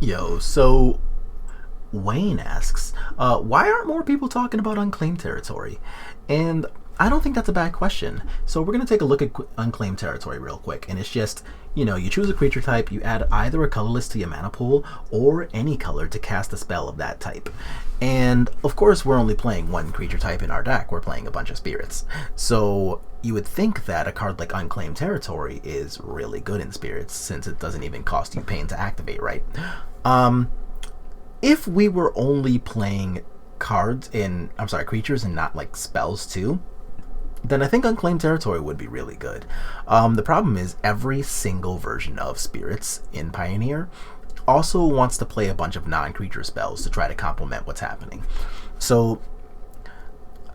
Yo, so Wayne asks, why aren't more people talking about Unclaimed territory? And I don't think that's a bad question. So we're going to take a look at Unclaimed territory real quick. And it's just, you choose a creature type, you add either a colorless to your mana pool or any color to cast a spell of that type. And of course, we're only playing one creature type in our deck. We're playing a bunch of spirits. So you would think that a card like Unclaimed Territory is really good in spirits since it doesn't even cost you pain to activate, right? If we were only playing creatures and not like spells too, then I think Unclaimed Territory would be really good. The problem is every single version of Spirits in Pioneer also wants to play a bunch of non-creature spells to try to complement what's happening. So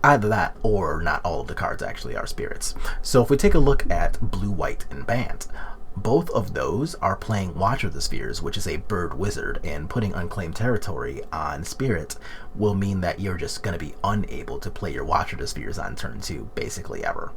either that or not all of the cards actually are spirits. So if we take a look at Blue, White, and Bant, both of those are playing Watcher of the Spheres, which is a bird wizard, and putting Unclaimed Territory on Spirit will mean that you're just going to be unable to play your Watcher of the Spheres on turn 2, basically ever.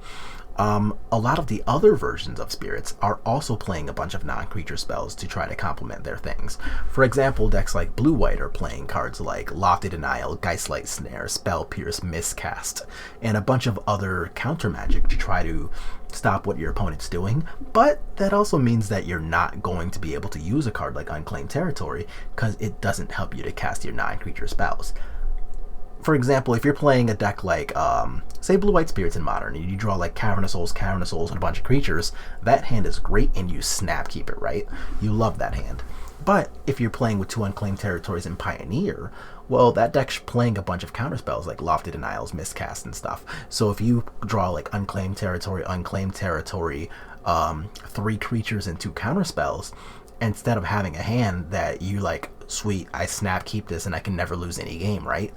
A lot of the other versions of Spirits are also playing a bunch of non-creature spells to try to complement their things. For example, decks like Blue-White are playing cards like Lofty Denial, Geistlight Snare, Spell Pierce, Miscast, and a bunch of other counter magic to try to stop what your opponent's doing, but that also means that you're not going to be able to use a card like Unclaimed Territory because it doesn't help you to cast your non-creature spells. For example, if you're playing a deck like, say, Blue-White Spirits in Modern, and you draw like Cavernous Souls, and a bunch of creatures, that hand is great and you snap keep it, right? You love that hand. But if you're playing with 2 Unclaimed Territories in Pioneer, well, that deck's playing a bunch of counterspells like Lofty Denials, Miscast, and stuff. So if you draw like Unclaimed Territory, 3 creatures and 2 counterspells, instead of having a hand that you like, sweet, I snap keep this and I can never lose any game, right?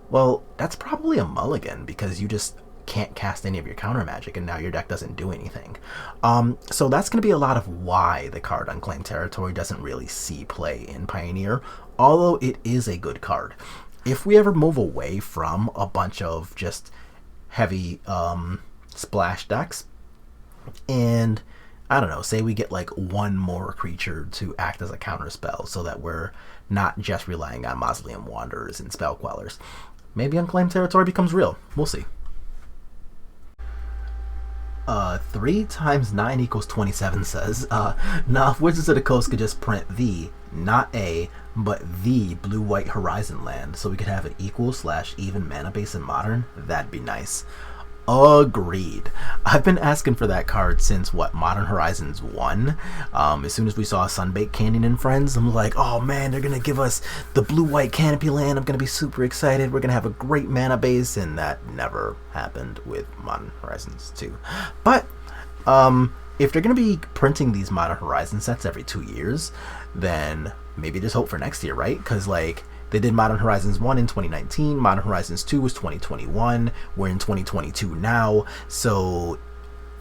Well, that's probably a mulligan because you just can't cast any of your counter magic and now your deck doesn't do anything. So that's going to be a lot of why the card Unclaimed Territory doesn't really see play in Pioneer, although it is a good card. If we ever move away from a bunch of just heavy splash decks, and I don't know, say we get like one more creature to act as a counter spell so that we're not just relying on Mausoleum Wanderers and Spell Quellers, maybe Unclaimed Territory becomes real. We'll see. 3 times 9 equals 27 says, now if Wizards of the Coast could just print the, not a, but the Blue-White Horizon land so we could have an equal/even mana base in Modern, that'd be nice. Agreed. I've been asking for that card since, Modern Horizons 1. As soon as we saw Sunbaked Canyon and Friends, I'm like, oh man, they're going to give us the Blue-White Canopy land. I'm going to be super excited. We're going to have a great mana base, and that never happened with Modern Horizons 2. But, if they're going to be printing these Modern Horizon sets every 2 years, then maybe there's hope for next year, right? Because, they did Modern Horizons 1 in 2019, Modern Horizons 2 was 2021, we're in 2022 now, so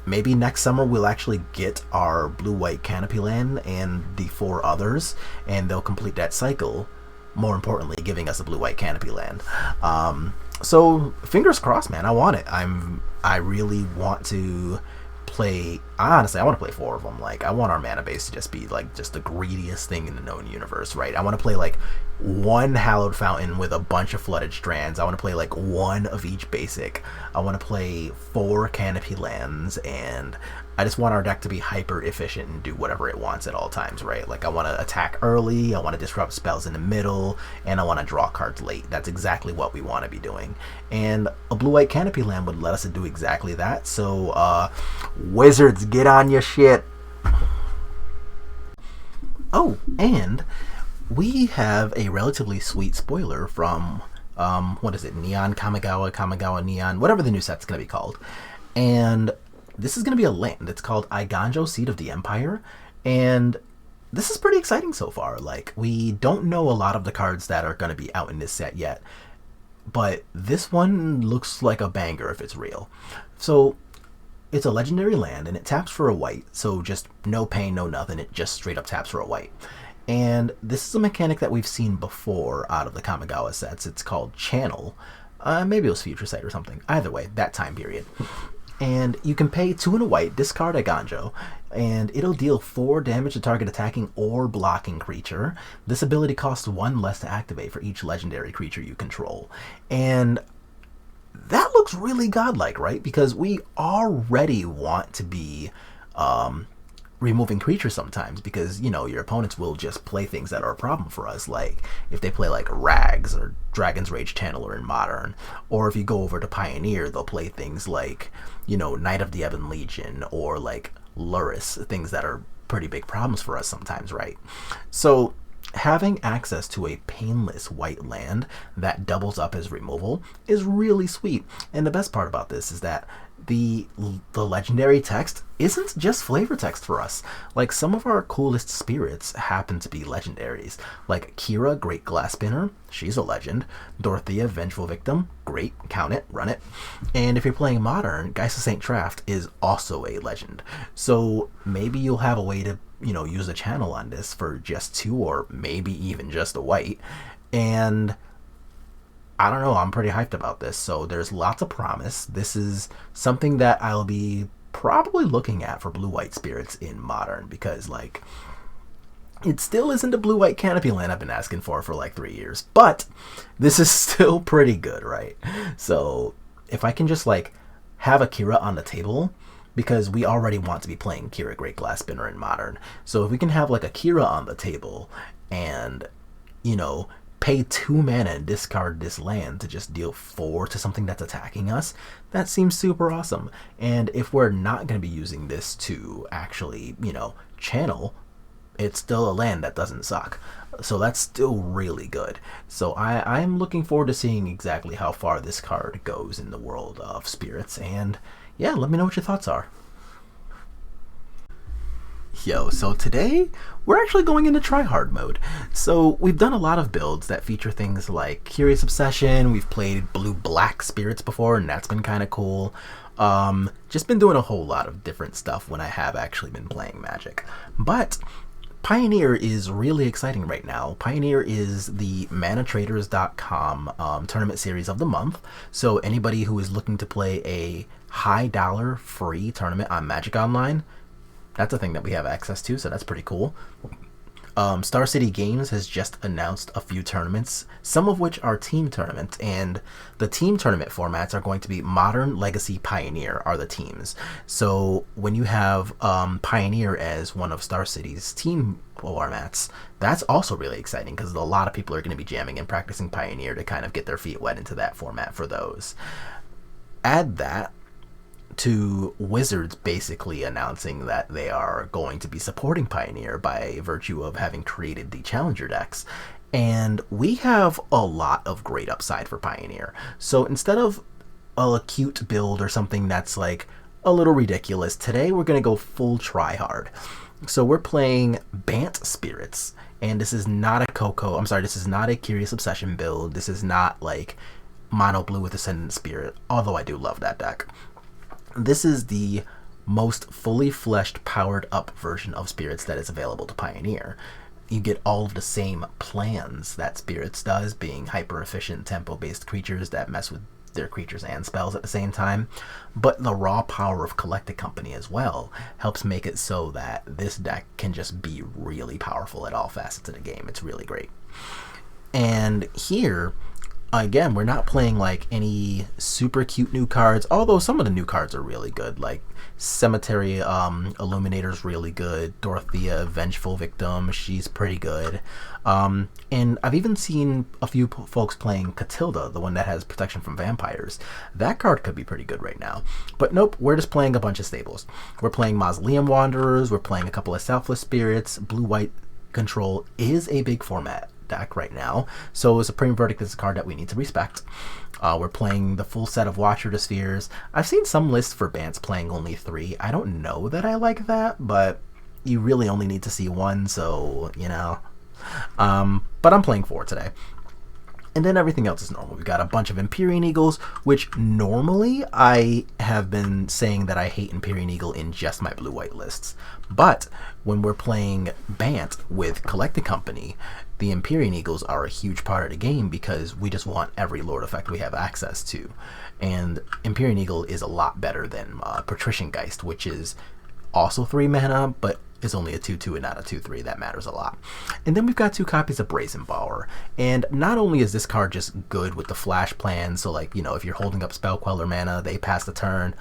maybe next summer we'll actually get our Blue-White Canopy land and the 4 others, and they'll complete that cycle, more importantly, giving us a Blue-White Canopy land. So, fingers crossed, man, I want it. I really want to honestly, I want to play 4 of them. I want our mana base to just be just the greediest thing in the known universe, right? I want to play 1 Hallowed Fountain with a bunch of Flooded Strands. I want to play 1 of each basic. I want to play 4 Canopy lands, and I just want our deck to be hyper efficient and do whatever it wants at all times, right? I want to attack early, I want to disrupt spells in the middle, and I want to draw cards late. That's exactly what we want to be doing. And a Blue-White Canopy land would let us do exactly that. So, Wizards, get on your shit. Oh, and we have a relatively sweet spoiler from, Neon Kamigawa Neon, whatever the new set's going to be called. And this is going to be a land. It's called Eiganjo, Seed of the Empire. And this is pretty exciting so far. We don't know a lot of the cards that are going to be out in this set yet. But this one looks like a banger if it's real. So, it's a legendary land, and it taps for a white. So just no pain, no nothing. It just straight up taps for a white. And this is a mechanic that we've seen before out of the Kamigawa sets. It's called Channel. Maybe it was Future Sight or something. Either way, that time period. And you can pay 2 and a white, discard Eiganjo, and it'll deal 4 damage to target attacking or blocking creature. This ability costs 1 less to activate for each legendary creature you control. And that looks really godlike, right? Because we already want to be removing creatures sometimes, because, you know, your opponents will just play things that are a problem for us, like if they play like Rags or Dragon's Rage Channeler in Modern, or if you go over to Pioneer, they'll play things like, you know, Knight of the Ebon Legion or like Luris, things that are pretty big problems for us sometimes, right? So having access to a painless white land that doubles up as removal is really sweet. And the best part about this is that the legendary text isn't just flavor text for us. Like, some of our coolest spirits happen to be legendaries. Like Kira, Great Glass Spinner, she's a legend. Dorothea, Vengeful Victim, great, count it, run it. And if you're playing Modern, Geist of St. Traft is also a legend. So maybe you'll have a way to, you know, use a channel on this for just 2 or maybe even just a white. And I don't know, I'm pretty hyped about this. So there's lots of promise. This is something that I'll be probably looking at for blue-white spirits in Modern, because, like, it still isn't a blue-white canopy land I've been asking for like 3 years. But this is still pretty good, right? So if I can just, like, have a Kira on the table, because we already want to be playing Kira Great Glass Spinner in Modern. So if we can have, like, a Kira on the table and, you know, pay 2 mana and discard this land to just deal 4 to something that's attacking us, that seems super awesome. And if we're not going to be using this to actually, you know, channel, it's still a land that doesn't suck. So that's still really good. So I'm looking forward to seeing exactly how far this card goes in the world of spirits. And yeah, let me know what your thoughts are. Yo, so today we're actually going into tryhard mode. So we've done a lot of builds that feature things like Curious Obsession. We've played blue-black spirits before, and that's been kind of cool. Just been doing a whole lot of different stuff when I have actually been playing Magic. But Pioneer is really exciting right now. Pioneer is the ManaTraders.com tournament series of the month. So anybody who is looking to play a high dollar free tournament on Magic Online, that's a thing that we have access to, so that's pretty cool. Star City Games has just announced a few tournaments, some of which are team tournaments, and the team tournament formats are going to be Modern, Legacy, Pioneer are the teams. So when you have Pioneer as one of Star City's team formats, that's also really exciting, because a lot of people are going to be jamming and practicing Pioneer to kind of get their feet wet into that format for those. Add that to Wizards basically announcing that they are going to be supporting Pioneer by virtue of having created the Challenger decks. And we have a lot of great upside for Pioneer. So instead of a cute build or something that's like a little ridiculous, today we're going to go full try hard. So we're playing Bant Spirits, and this is not this is not a Curious Obsession build. This is not like mono blue with Ascendant Spirit, although I do love that deck. This is the most fully fleshed, powered up version of Spirits that is available to Pioneer. You get all of the same plans that Spirits does, being hyper efficient tempo based creatures that mess with their creatures and spells at the same time, but the raw power of Collected Company as well helps make it so that this deck can just be really powerful at all facets of the game. It's really great. And here, again, we're not playing like any super cute new cards, although some of the new cards are really good. Like Cemetery Illuminator's really good. Dorothea, Vengeful Victim, she's pretty good. And I've even seen a few folks playing Catilda, the one that has protection from vampires. That card could be pretty good right now. But nope, we're just playing a bunch of stables. We're playing Mausoleum Wanderers, we're playing a couple of Selfless Spirits. Blue-White Control is a big format deck right now, so Supreme Verdict is a card that we need to respect. We're playing the full set of Watcher to Spheres. I've seen some lists for Bants playing only 3. I don't know that I like that, but you really only need to see 1, so, you know. But I'm playing 4 today. And then everything else is normal. We've got a bunch of Empyrean Eagles, which normally I have been saying that I hate Empyrean Eagle in just my blue-white lists. But when we're playing Bant with Collected Company, the Empyrean Eagles are a huge part of the game because we just want every Lord effect we have access to. And Empyrean Eagle is a lot better than Patrician Geist, which is also 3 mana, but is only a 2/2 and not a 2/3. That matters a lot. And then we've got 2 copies of Brazen Bower. And not only is this card just good with the flash plan, so like, you know, if you're holding up Spell Queller mana, they pass the turn,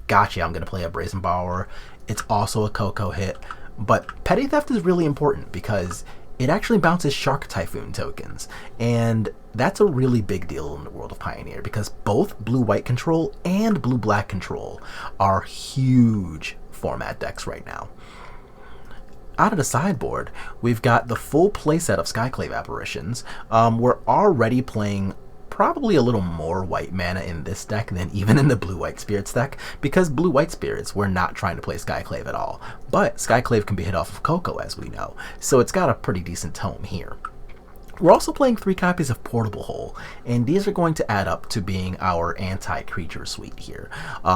gotcha, I'm going to play a Brazen Bower. It's also a Coco hit. But Petty Theft is really important because it actually bounces Shark Typhoon tokens. And that's a really big deal in the world of Pioneer because both blue-white control and blue-black control are huge format decks right now. Out of the sideboard, we've got the full playset of Skyclave Apparitions. We're already playing probably a little more white mana in this deck than even in the blue-white Spirits deck, because blue-white Spirits, we're not trying to play Skyclave at all. But Skyclave can be hit off of Coco, as we know, so it's got a pretty decent tome here. We're also playing 3 copies of Portable Hole, and these are going to add up to being our anti-creature suite here.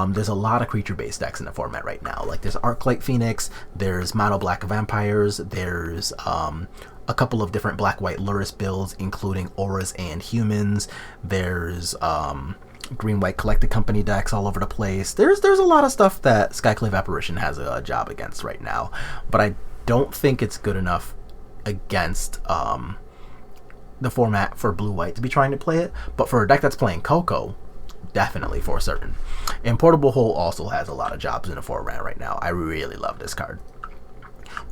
There's a lot of creature-based decks in the format right now. Like there's Arclight Phoenix, there's Mono Black Vampires, there's a couple of different black-white Luris builds, including Auras and Humans. There's green-white Collected Company decks all over the place. There's a lot of stuff that Skyclave Apparition has a job against right now, but I don't think it's good enough against the format for blue-white to be trying to play it, but for a deck that's playing Coco, definitely for certain. And Portable Hole also has a lot of jobs in the format right now. I really love this card.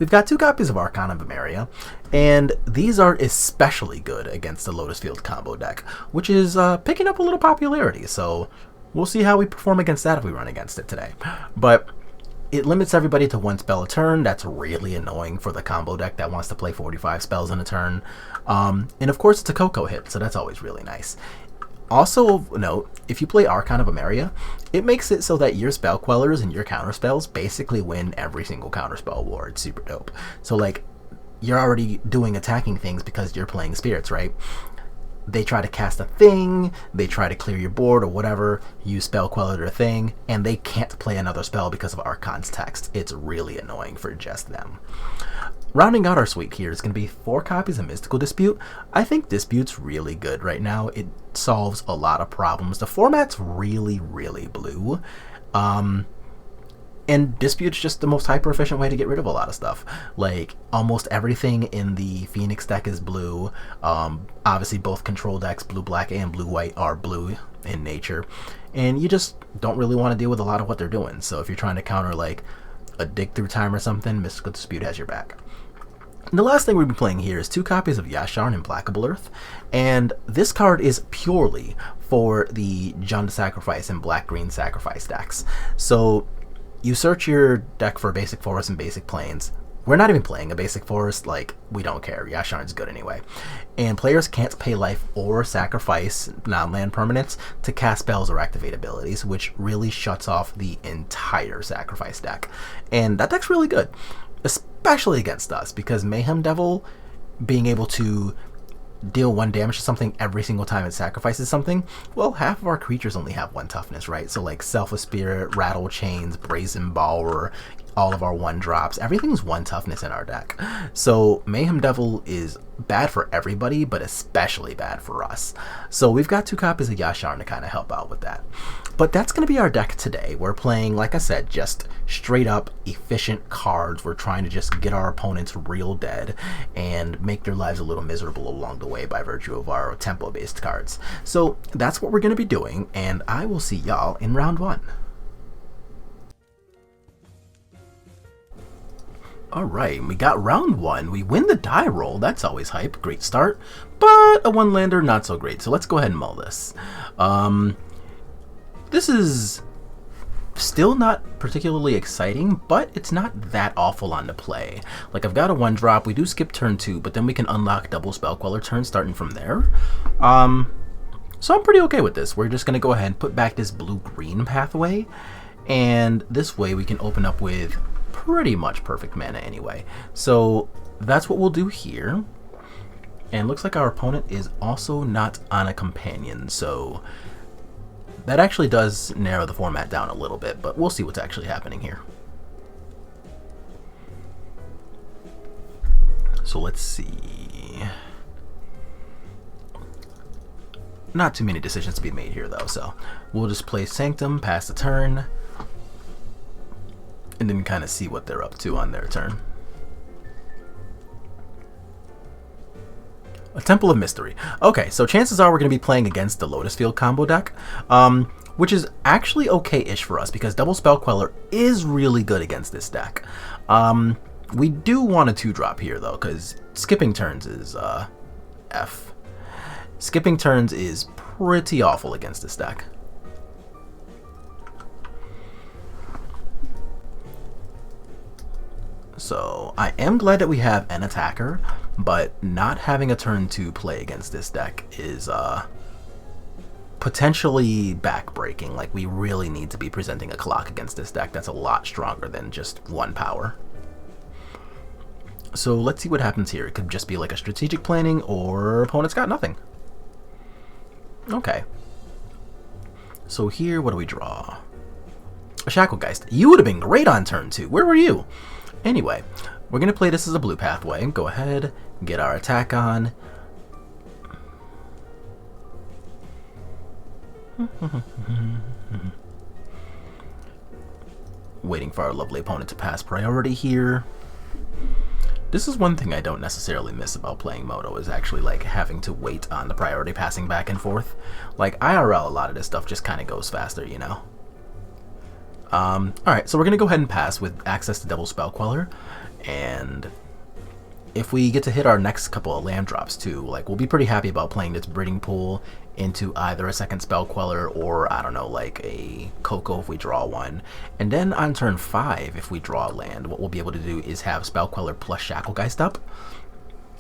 We've got 2 copies of Archon of Emeria, and these are especially good against the Lotus Field combo deck, which is picking up a little popularity, so we'll see how we perform against that if we run against it today. But it limits everybody to 1 spell a turn. That's really annoying for the combo deck that wants to play 45 spells in a turn. And of course it's a Coco hit, so that's always really nice. Also of note, if you play Archon of Emeria, it makes it so that your Spell Quellers and your counter spells basically win every single counter spell war. It's super dope. So like, you're already doing attacking things because you're playing Spirits, right? They try to cast a thing, they try to clear your board or whatever, you Spell Queller their thing, and they can't play another spell because of Archon's text. It's really annoying for just them. Rounding out our suite here is going to be 4 copies of Mystical Dispute. I think Dispute's really good right now. It solves a lot of problems. The format's really, really blue. And Dispute's just the most hyper-efficient way to get rid of a lot of stuff. Like, almost everything in the Phoenix deck is blue. Obviously, both control decks, blue-black and blue-white, are blue in nature. And you just don't really want to deal with a lot of what they're doing. So if you're trying to counter, like, a Dig Through Time or something, Mystical Dispute has your back. And the last thing we'll be playing here is 2 copies of Yasharn Implacable Earth, and this card is purely for the Jund Sacrifice and Black-Green Sacrifice decks. So you search your deck for Basic Forest and Basic Plains. We're not even playing a Basic Forest, like, we don't care. Yasharn's good anyway. And players can't pay life or sacrifice non-land permanents to cast spells or activate abilities, which really shuts off the entire Sacrifice deck. And that deck's really good, especially against us, because Mayhem Devil being able to deal 1 damage to something every single time it sacrifices something, well, half of our creatures only have 1 toughness, right? So like Selfless Spirit, Rattle Chains, Brazen Bower, all of our 1-drops, everything's 1 toughness in our deck. So Mayhem Devil is bad for everybody, but especially bad for us. So we've got 2 copies of Yasharn to kind of help out with that. But that's going to be our deck today. We're playing, like I said, just straight up efficient cards. We're trying to just get our opponents real dead and make their lives a little miserable along the way by virtue of our tempo-based cards. So that's what we're going to be doing, and I will see y'all in round 1. Alright, we got round 1. We win the die roll. That's always hype. Great start. But a 1-lander, not so great. So let's go ahead and mull this. This is still not particularly exciting, but it's not that awful on the play. Like, I've got a 1-drop. We do skip turn 2, but then we can unlock double Spell Queller turns starting from there. So I'm pretty okay with this. We're just going to go ahead and put back this blue-green pathway. And this way we can open up with pretty much perfect mana anyway. So that's what we'll do here. And looks like our opponent is also not on a companion, so that actually does narrow the format down a little bit, but we'll see what's actually happening here. So let's see. Not too many decisions to be made here though, so we'll just play Sanctum, pass the turn, and then kind of see what they're up to on their turn. A Temple of Mystery. Okay, so chances are we're going to be playing against the Lotus Field combo deck, which is actually okay-ish for us because Double Spell Queller is really good against this deck. We do want a 2-drop here though, because skipping turns is F. Skipping turns is pretty awful against this deck. So I am glad that we have an attacker, but not having a turn 2 play against this deck is potentially backbreaking. Like, we really need to be presenting a clock against this deck that's a lot stronger than just 1 power. So let's see what happens here. It could just be like a strategic planning, or opponent's got nothing. Okay. So here, what do we draw? A Shacklegeist. You would have been great on turn 2. Where were you? Anyway, we're going to play this as a blue pathway. Go ahead, get our attack on. Waiting for our lovely opponent to pass priority here. This is one thing I don't necessarily miss about playing Moto, is actually like having to wait on the priority passing back and forth. Like IRL, a lot of this stuff just kind of goes faster, you know? Alright, so we're going to go ahead and pass with access to Double Spell Queller, and if we get to hit our next couple of land drops too, like, we'll be pretty happy about playing this Breeding Pool into either a second Spell Queller or, I don't know, like a Coco if we draw one. And then on turn 5, if we draw a land, what we'll be able to do is have Spell Queller plus Shacklegeist up.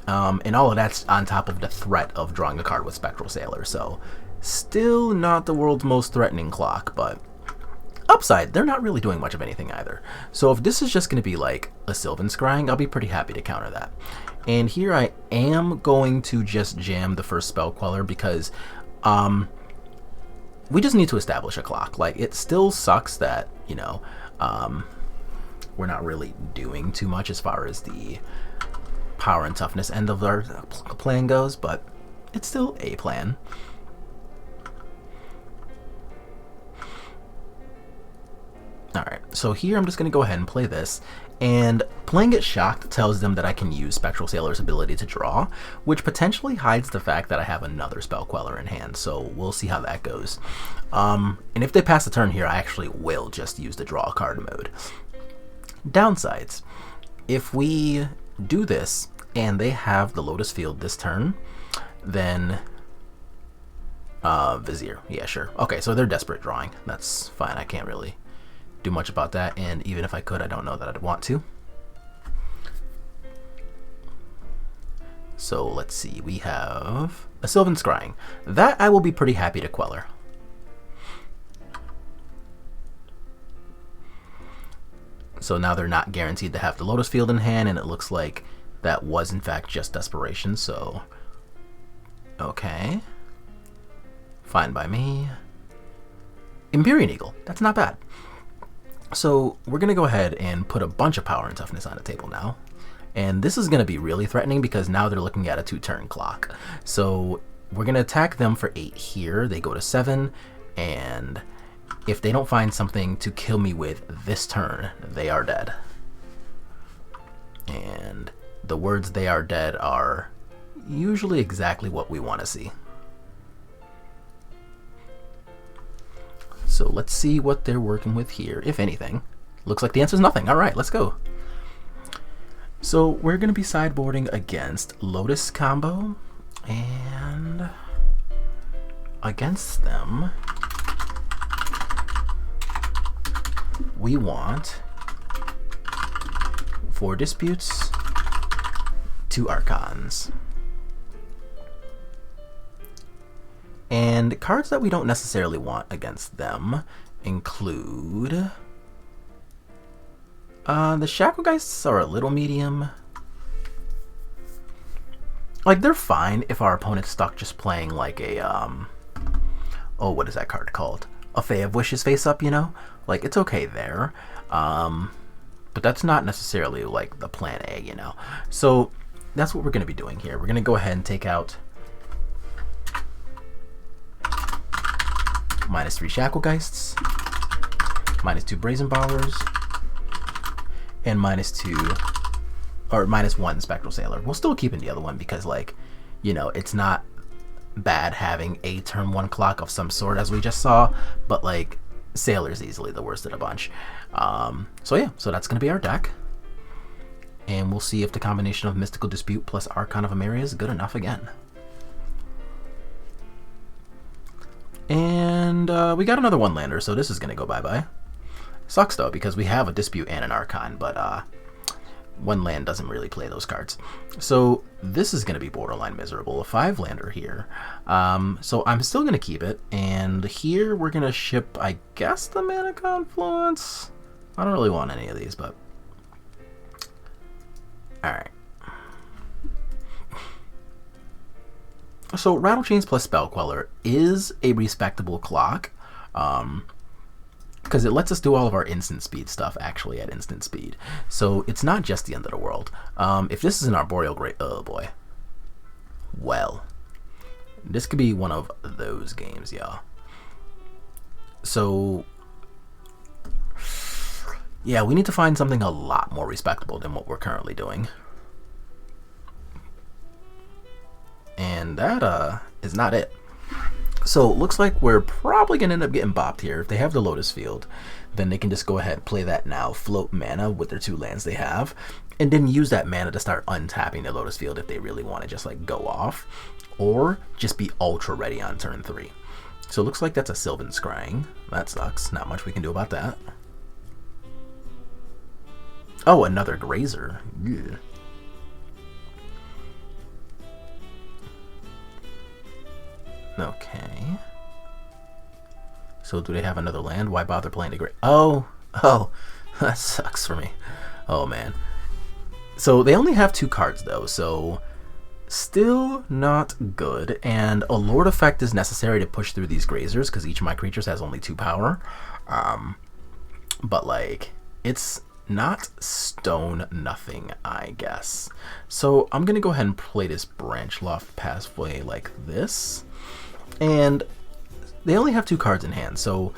And all of that's on top of the threat of drawing a card with Spectral Sailor, so still not the world's most threatening clock, but upside, they're not really doing much of anything either. So if this is just going to be like a Sylvan Scrying, I'll be pretty happy to counter that. And here I am going to just jam the first Spell Queller because we just need to establish a clock. Like, it still sucks that, you know, we're not really doing too much as far as the power and toughness end of our plan goes, but it's still a plan. Alright, so here I'm just going to go ahead and play this, and playing it Shocked tells them that I can use Spectral Sailor's ability to draw, which potentially hides the fact that I have another Spell Queller in hand, so we'll see how that goes. And if they pass the turn here, I actually will just use the draw a card mode. Downsides. If we do this, and they have the Lotus Field this turn, then Vizier. Yeah, sure. Okay, so they're desperate drawing. That's fine, I can't really do much about that, and even if I could, I don't know that I'd want to. So let's see, we have a Sylvan Scrying. That I will be pretty happy to Queller. So now they're not guaranteed to have the Lotus Field in hand, and it looks like that was in fact just Desperation, so okay. Fine by me. Empyrean Eagle, that's not bad. So we're going to go ahead and put a bunch of power and toughness on the table now. And this is going to be really threatening because now they're looking at a 2-turn clock. So we're going to attack them for 8 here. They go to 7. And if they don't find something to kill me with this turn, they are dead. And the words "they are dead" are usually exactly what we want to see. So let's see what they're working with here, if anything. Looks like the answer is nothing. All right, let's go. So we're going to be sideboarding against Lotus combo, and against them, we want 4 Disputes, 2 Archons. And cards that we don't necessarily want against them include the Shacklegeists are a little medium. Like, they're fine if our opponent's stuck just playing like a, oh, what is that card called? A Fae of Wishes face up, you know? Like, it's okay there. But that's not necessarily like the plan A, you know? So that's what we're going to be doing here. We're going to go ahead and take out -3 Shacklegeists, -2 Brazen Bowers, and -2, or -1 Spectral Sailor. We'll still keep in the other one because, like, you know, it's not bad having a turn 1 clock of some sort, as we just saw, but, like, Sailor's easily the worst of the bunch. So yeah, so that's going to be our deck. And we'll see if the combination of Mystical Dispute plus Archon of Emeria is good enough again. And we got another 1-lander, so this is going to go bye-bye. Sucks, though, because we have a Dispute and an Archon, but 1 land doesn't really play those cards. So this is going to be borderline miserable. A 5-lander here. So I'm still going to keep it, and here we're going to ship, I guess, the Mana Confluence. I don't really want any of these, but... Alright. So Rattlechains plus Spell Queller is a respectable clock, because it lets us do all of our instant speed stuff actually at instant speed. So it's not just the end of the world. If this is an Arboreal Great... Oh boy. Well. This could be one of those games, y'all. So... yeah, we need to find something a lot more respectable than what we're currently doing. And that is not it. So it looks like we're probably going to end up getting bopped here. If they have the Lotus Field, then they can just go ahead and play that now, float mana with their 2 lands they have, and then use that mana to start untapping the Lotus Field if they really want to just like go off, or just be ultra ready on turn 3. So it looks like that's a Sylvan Scrying. That sucks. Not much we can do about that. Oh, another Grazer. Yeah. Okay. So do they have another land? Why bother playing the great? Oh, that sucks for me. Oh man. So they only have 2 cards though, so still not good. And a Lord effect is necessary to push through these Grazers because each of my creatures has only 2 power. But like, it's not stone nothing, I guess. So I'm gonna go ahead and play this Branch Loft Pathway like this. And they only have 2 cards in hand, so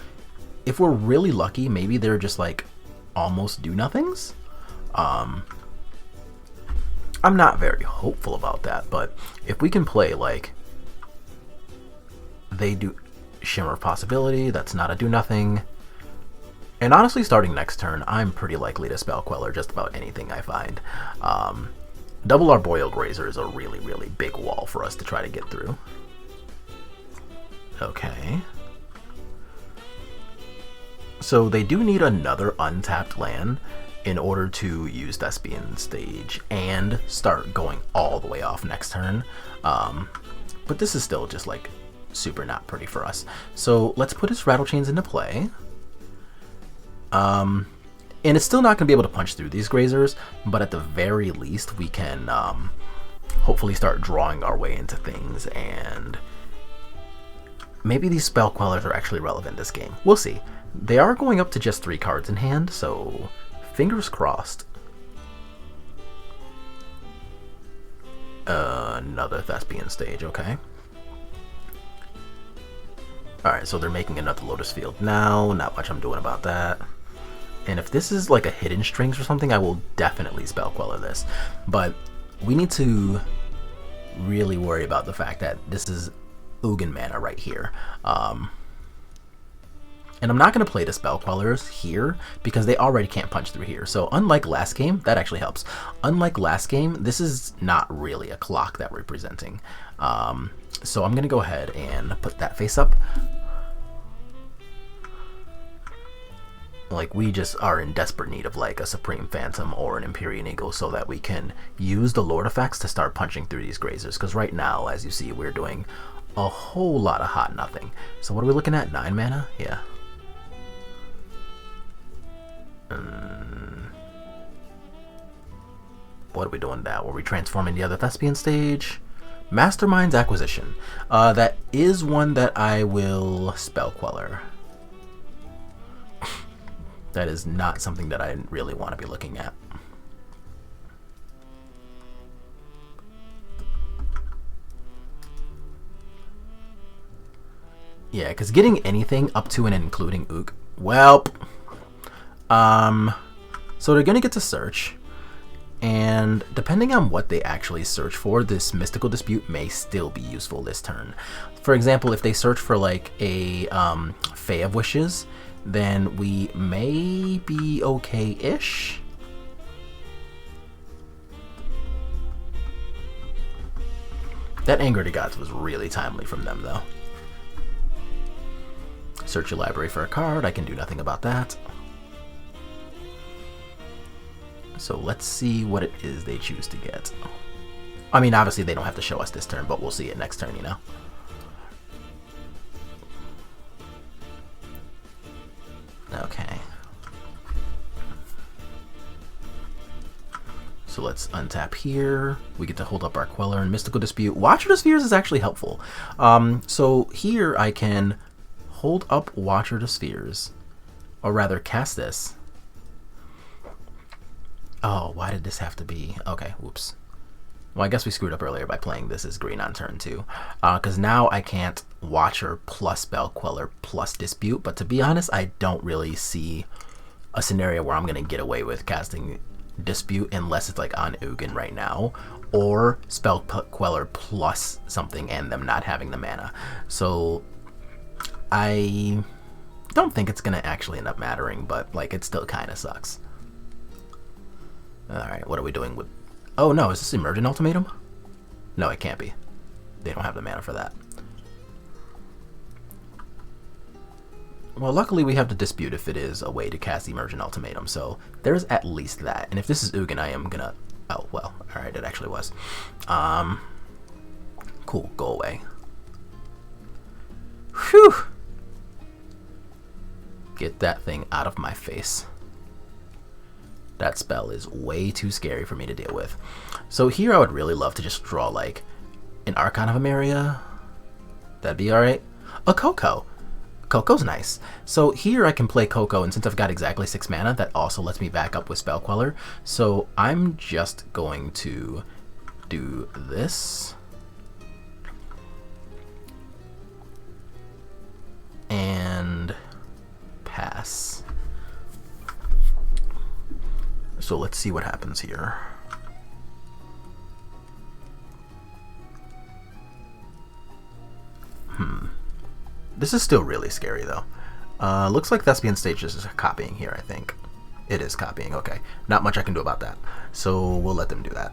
if we're really lucky, maybe they're just like almost do-nothings. I'm not very hopeful about that, but if we can play like they do Shimmer of Possibility, that's not a do-nothing. And honestly, starting next turn, I'm pretty likely to Spell Queller just about anything I find. Double Arboreal Grazer is a really, really big wall for us to try to get through. Okay. So they do need another untapped land in order to use Thespian Stage and start going all the way off next turn. But this is still just like super not pretty for us. So let's put his Rattlechains into play. And it's still not going to be able to punch through these Grazers, but at the very least we can hopefully start drawing our way into things, and maybe these Spell Quellers are actually relevant this game. We'll see. They are going up to just 3 cards in hand, so fingers crossed. Another Thespian Stage, okay. Alright, so they're making another Lotus Field now. Not much I'm doing about that. And if this is like a Hidden Strings or something, I will definitely Spell Queller this. But we need to really worry about the fact that this is Ugin mana right here. And I'm not going to play the Spell Quellers here because they already can't punch through here. So unlike last game, that actually helps. Unlike last game, this is not really a clock that we're presenting. So I'm going to go ahead and put that face up. Like, we just are in desperate need of like a Supreme Phantom or an Empyrean Eagle so that we can use the Lord effects to start punching through these Grazers. Because right now, as you see, we're doing a whole lot of hot nothing. So what are we looking at? 9 mana? Yeah. What are we doing now? Were we transforming the other Thespian Stage? Mastermind's Acquisition. That is one that I will Spell Queller. That is not something that I really want to be looking at. Yeah, because getting anything up to and including Ook, welp. So they're going to get to search. And depending on what they actually search for, this Mystical Dispute may still be useful this turn. For example, if they search for like a Fae of Wishes, then we may be okay-ish. That Anger to Gods was really timely from them, though. Search your library for a card. I can do nothing about that. So let's see what it is they choose to get. I mean, obviously they don't have to show us this turn, but we'll see it next turn, you know? Okay. So let's untap here. We get to hold up our Queller and Mystical Dispute. Watcher of Spheres is actually helpful. So here I can hold up Watcher of Spheres, or rather cast this. Oh, why did this have to be? Okay, whoops. Well, I guess we screwed up earlier by playing this as green on turn 2. Because now I can't Watcher plus Spell Queller plus Dispute. But to be honest, I don't really see a scenario where I'm going to get away with casting Dispute unless it's like on Ugin right now. Or Spell Queller plus something and them not having the mana. So I don't think it's going to actually end up mattering. But like, it still kind of sucks. Alright, what are we doing with... Oh no, is this Emergent Ultimatum? No, it can't be. They don't have the mana for that. Well, luckily we have the Dispute if it is a way to cast Emergent Ultimatum, so there's at least that. And if this is Ugin, I am gonna... Oh, well, alright, it actually was. Cool, go away. Whew! Get that thing out of my face. That spell is way too scary for me to deal with. So here I would really love to just draw like an Archon of Emeria. That'd be alright. A Coco. Coco's nice. So here I can play Coco, and since I've got exactly 6 mana, that also lets me back up with Spell Queller. So I'm just going to do this. And pass. So let's see what happens here. This is still really scary though. Looks like Thespian Stages is copying here, I think. It is copying, okay. Not much I can do about that. So we'll let them do that.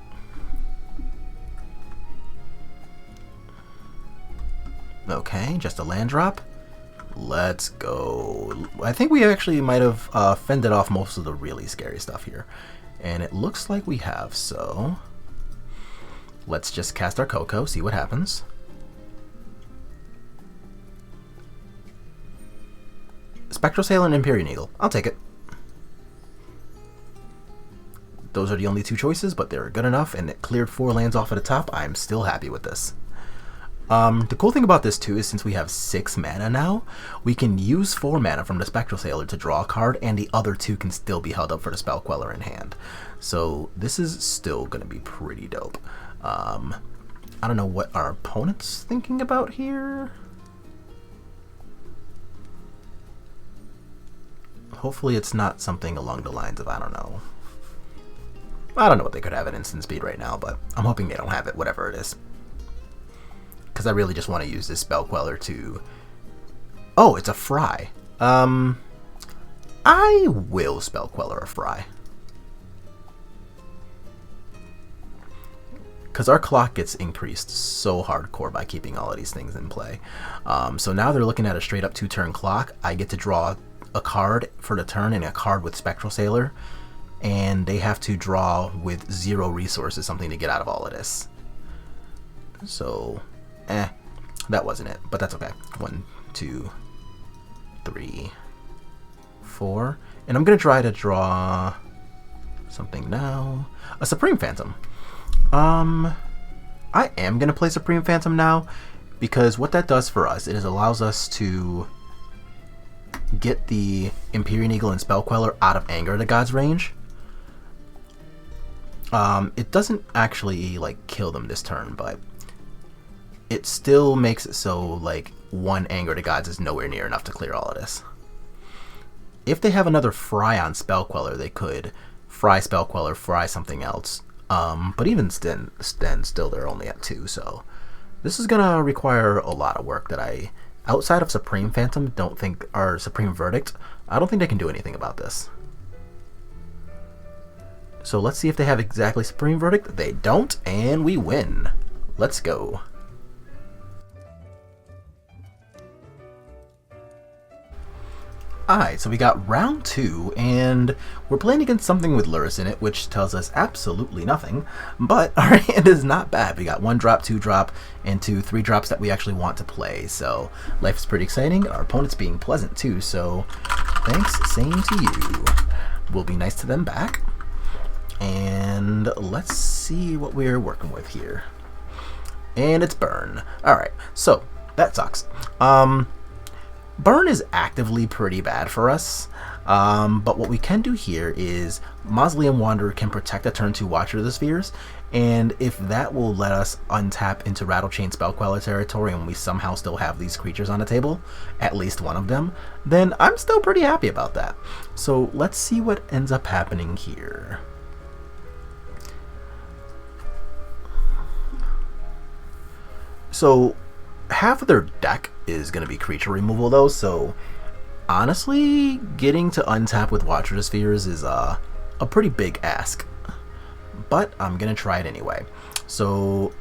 Okay, just a land drop. Let's go. I think we actually might have fended off most of the really scary stuff here. And it looks like we have, so let's just cast our Coco, see what happens. Spectral Sail and Empyrean Eagle. I'll take it. Those are the only 2 choices, but they're good enough, and it cleared 4 lands off at the top. I'm still happy with this. The cool thing about this too is since we have 6 mana now, we can use 4 mana from the Spectral Sailor to draw a card, and the other 2 can still be held up for the Spell Queller in hand. So this is still going to be pretty dope. I don't know what our opponent's thinking about here. Hopefully it's not something along the lines of, I don't know what they could have at instant speed right now, but I'm hoping they don't have it, whatever it is. Because I really just want to use this Spell Queller to... Oh, it's a Fry. I will Spell Queller a Fry. Because our clock gets increased so hardcore by keeping all of these things in play. So now they're looking at a straight up 2-turn clock. I get to draw a card for the turn and a card with Spectral Sailor. And they have to draw with 0 resources something to get out of all of this. So... that wasn't it, but that's okay. 1, 2, 3, 4. And I'm going to try to draw something now. A Supreme Phantom. I am going to play Supreme Phantom now, because what that does for us is it allows us to get the Empyrean Eagle and Spell Queller out of Anger to God's range. It doesn't actually like kill them this turn, but it still makes it so like one Anger to Gods is nowhere near enough to clear all of this. If they have another Fry on Spell Queller, they could Fry Spell Queller, Fry something else. But even then still they're only at 2, so this is gonna require a lot of work that I, outside of Supreme Phantom, don't think, or Supreme Verdict, I don't think they can do anything about this. So let's see if they have exactly Supreme Verdict. They don't, and we win. Let's go. Alright, so we got round 2, and we're playing against something with Lurrus in it, which tells us absolutely nothing, but our hand is not bad. We got 1 drop, 2 drop, and 2 3 drops that we actually want to play, so life is pretty exciting. Our opponent's being pleasant too, so thanks, same to you. We'll be nice to them back, and let's see what we're working with here. And it's Burn. Alright, so that sucks. Burn is actively pretty bad for us, but what we can do here is Mausoleum Wanderer can protect a turn 2 Watcher of the Spheres, and if that will let us untap into Rattlechain Spell Queller territory and we somehow still have these creatures on the table, at least one of them, then I'm still pretty happy about that. So let's see what ends up happening here. So half of their deck is going to be creature removal though, so honestly getting to untap with Watcher of the Spheres is a pretty big ask, but I'm going to try it anyway. So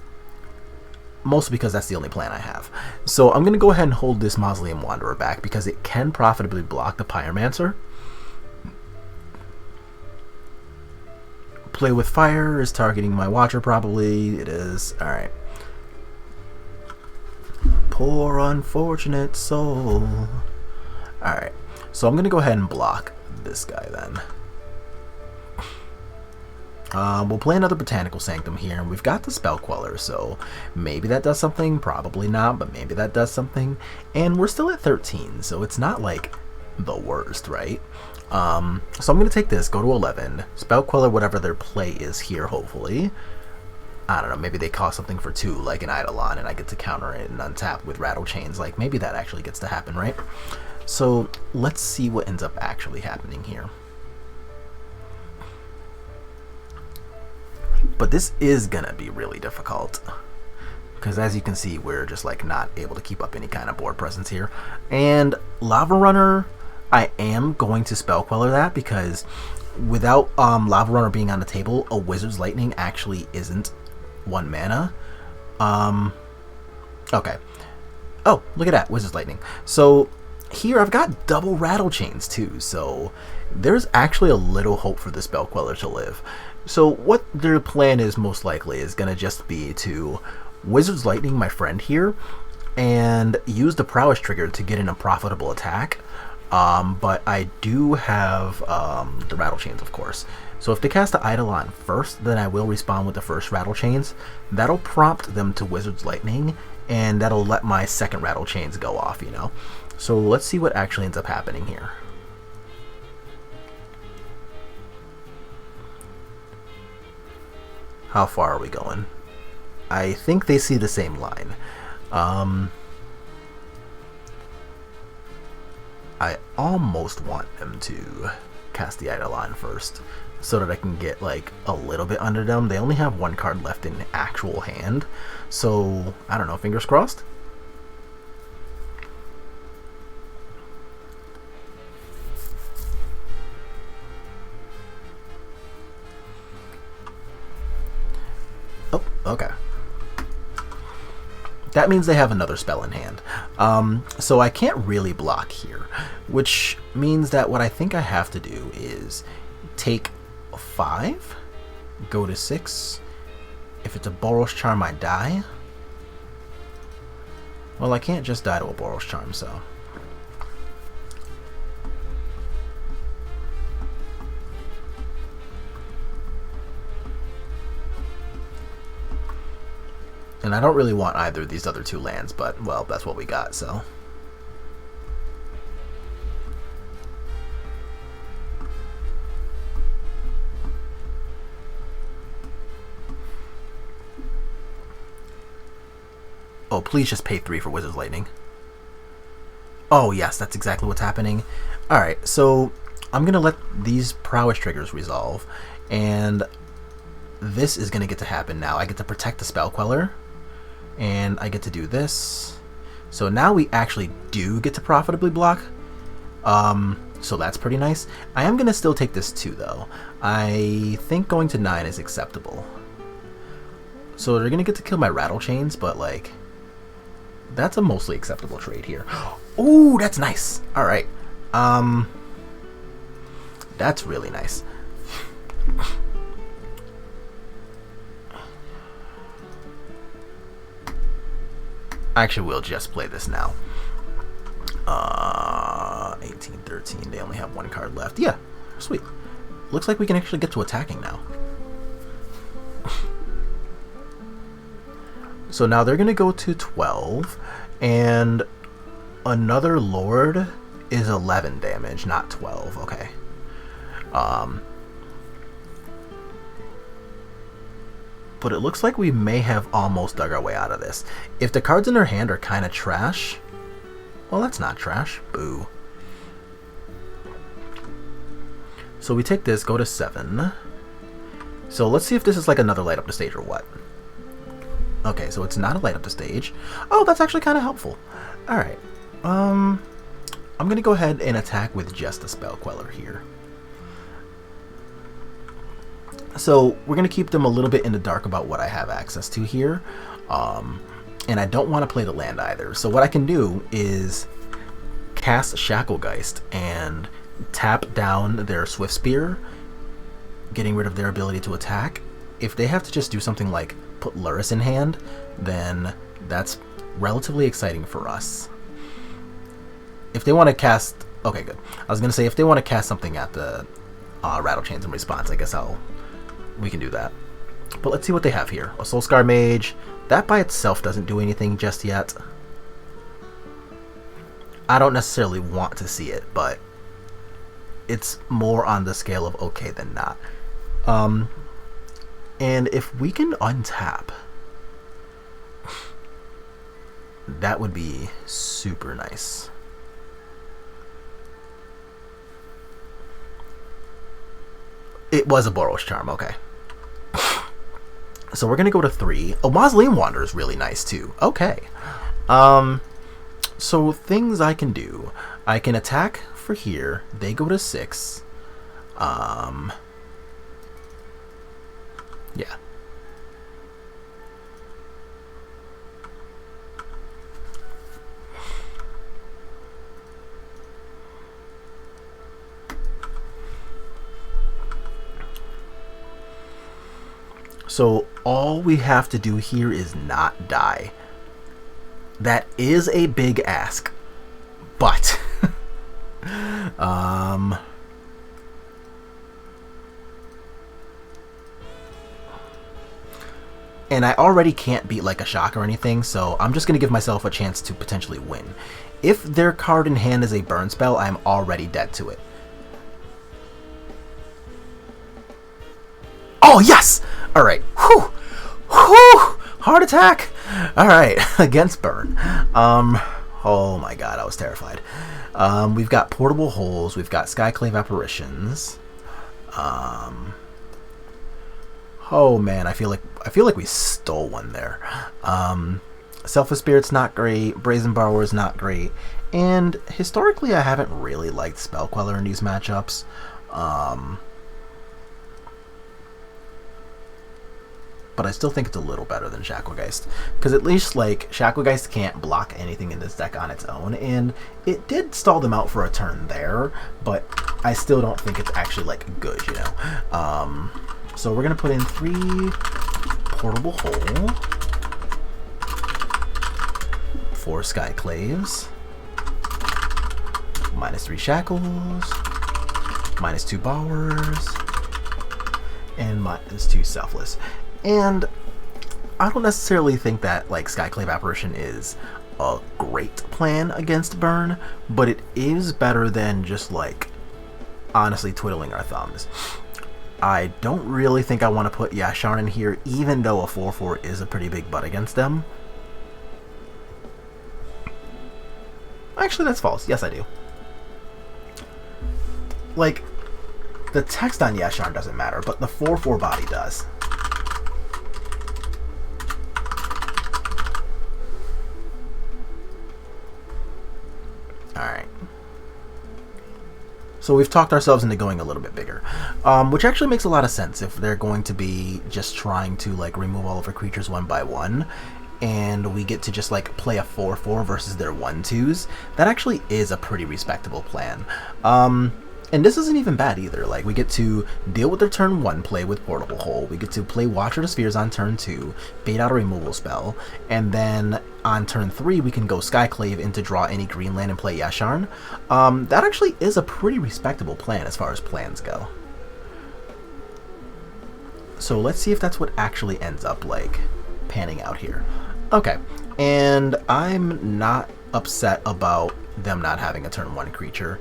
mostly because that's the only plan I have. So I'm going to go ahead and hold this Mausoleum Wanderer back because it can profitably block the Pyromancer. Play with Fire is targeting my Watcher probably. It is. Alright. Poor unfortunate soul. Alright, so I'm going to go ahead and block this guy then. We'll play another Botanical Sanctum here, and we've got the Spell Queller, so maybe that does something, probably not, but maybe that does something. And we're still at 13, so it's not like the worst, right? So I'm going to take this, go to 11, Spell Queller whatever their play is here, hopefully. I don't know, maybe they cost something for 2, like an Eidolon, and I get to counter it and untap with Rattle Chains. Like, maybe that actually gets to happen, right? So, let's see what ends up actually happening here. But this is gonna be really difficult, because as you can see, we're just, like, not able to keep up any kind of board presence here. And Lava Runner, I am going to Spell Queller that, because without Lava Runner being on the table, a Wizard's Lightning actually isn't 1 mana. Okay. Oh, look at that, Wizard's Lightning. So here I've got double Rattle Chains too, so there's actually a little hope for the Spell Queller to live. So what their plan is most likely is going to just be to Wizard's Lightning my friend here and use the Prowess trigger to get in a profitable attack. But I do have the Rattle Chains, of course. So if they cast the Eidolon first, then I will respawn with the first Rattle Chains. That'll prompt them to Wizard's Lightning, and that'll let my second Rattle Chains go off, you know. So let's see what actually ends up happening here. How far are we going? I think they see the same line. I almost want them to cast the Eidolon first, so that I can get like a little bit under them. They only have 1 card left in actual hand, so I don't know, fingers crossed. Oh, okay. That means they have another spell in hand. So I can't really block here, which means that what I think I have to do is take 5, go to 6. If it's a Boros Charm, I die. Well, I can't just die to a Boros Charm, so. And I don't really want either of these other 2 lands, but, well, that's what we got, so. Oh, please just pay 3 for Wizard's Lightning. Oh, yes, that's exactly what's happening. Alright, so I'm going to let these prowess triggers resolve, and this is going to get to happen now. I get to protect the Spell Queller, and I get to do this. So now we actually do get to profitably block. So that's pretty nice. I am going to still take this 2, though. I think going to 9 is acceptable. So they're going to get to kill my Rattle Chains, but, like, that's a mostly acceptable trade here. Ooh, that's nice. All right. That's really nice. Actually, we'll just play this now. 18, 13. They only have 1 card left. Yeah, sweet. Looks like we can actually get to attacking now. So now they're going to go to 12, and another Lord is 11 damage, not 12. Okay. But it looks like we may have almost dug our way out of this. If the cards in their hand are kind of trash, well, that's not trash. Boo. So we take this, go to 7. So let's see if this is like another light up the stage or what. Okay, so it's not a light up the stage. Oh, that's actually kind of helpful. Alright. I'm going to go ahead and attack with just a Spell Queller here. So we're going to keep them a little bit in the dark about what I have access to here. And I don't want to play the land either. So what I can do is cast Shacklegeist and tap down their Swift Spear, getting rid of their ability to attack. If they have to just do something like put Luris in hand, then that's relatively exciting for us. If they want to cast... Okay, good. I was going to say, if they want to cast something at the Rattle Chains in response, I guess we can do that. But let's see what they have here. A Soulscar Mage. That by itself doesn't do anything just yet. I don't necessarily want to see it, but it's more on the scale of okay than not. And if we can untap, that would be super nice. It was a Boros Charm, okay. So we're going to go to 3. Oh, Mausoleum Wanderer is really nice too. Okay. So things I can do. I can attack for here. They go to 6. Yeah. So all we have to do here is not die. That is a big ask, but and I already can't beat like a shock or anything, so I'm just gonna give myself a chance to potentially win. If their card in hand is a burn spell, I'm already dead to it. Oh, yes! Alright. Whew! Whew! Heart attack! Alright, against burn. Oh my god, I was terrified. We've got Portable Holes, we've got Skyclave Apparitions. Oh man, I feel like we stole one there. Selfless Spirit's not great, Brazen Borrower's not great, and historically I haven't really liked Spell Queller in these matchups. But I still think it's a little better than Shacklegeist, because at least like Shacklegeist can't block anything in this deck on its own, and it did stall them out for a turn there, but I still don't think it's actually like good, you know. So we're gonna put in 3 Portable Hole, 4 Skyclaves, -3 Shackles, -2 Bowers, and -2 Selfless. And I don't necessarily think that like Skyclave Apparition is a great plan against burn, but it is better than just like honestly twiddling our thumbs. I don't really think I want to put Yasharn in here, even though a 4/4 is a pretty big butt against them. Actually, that's false. Yes, I do. Like, the text on Yasharn doesn't matter, but the 4/4 body does. Alright. So we've talked ourselves into going a little bit bigger, which actually makes a lot of sense if they're going to be just trying to like remove all of our creatures one by one, and we get to just like play a 4/4 versus their 1/2s. That actually is a pretty respectable plan. And this isn't even bad either. Like, we get to deal with their turn 1 play with Portable Hole. We get to play Watcher of the Spheres on turn 2, bait out a removal spell, and then on turn 3 we can go Skyclave in to draw any green land and play Yasharn. That actually is a pretty respectable plan as far as plans go. So let's see if that's what actually ends up like panning out here. Okay, and I'm not upset about them not having a turn 1 creature.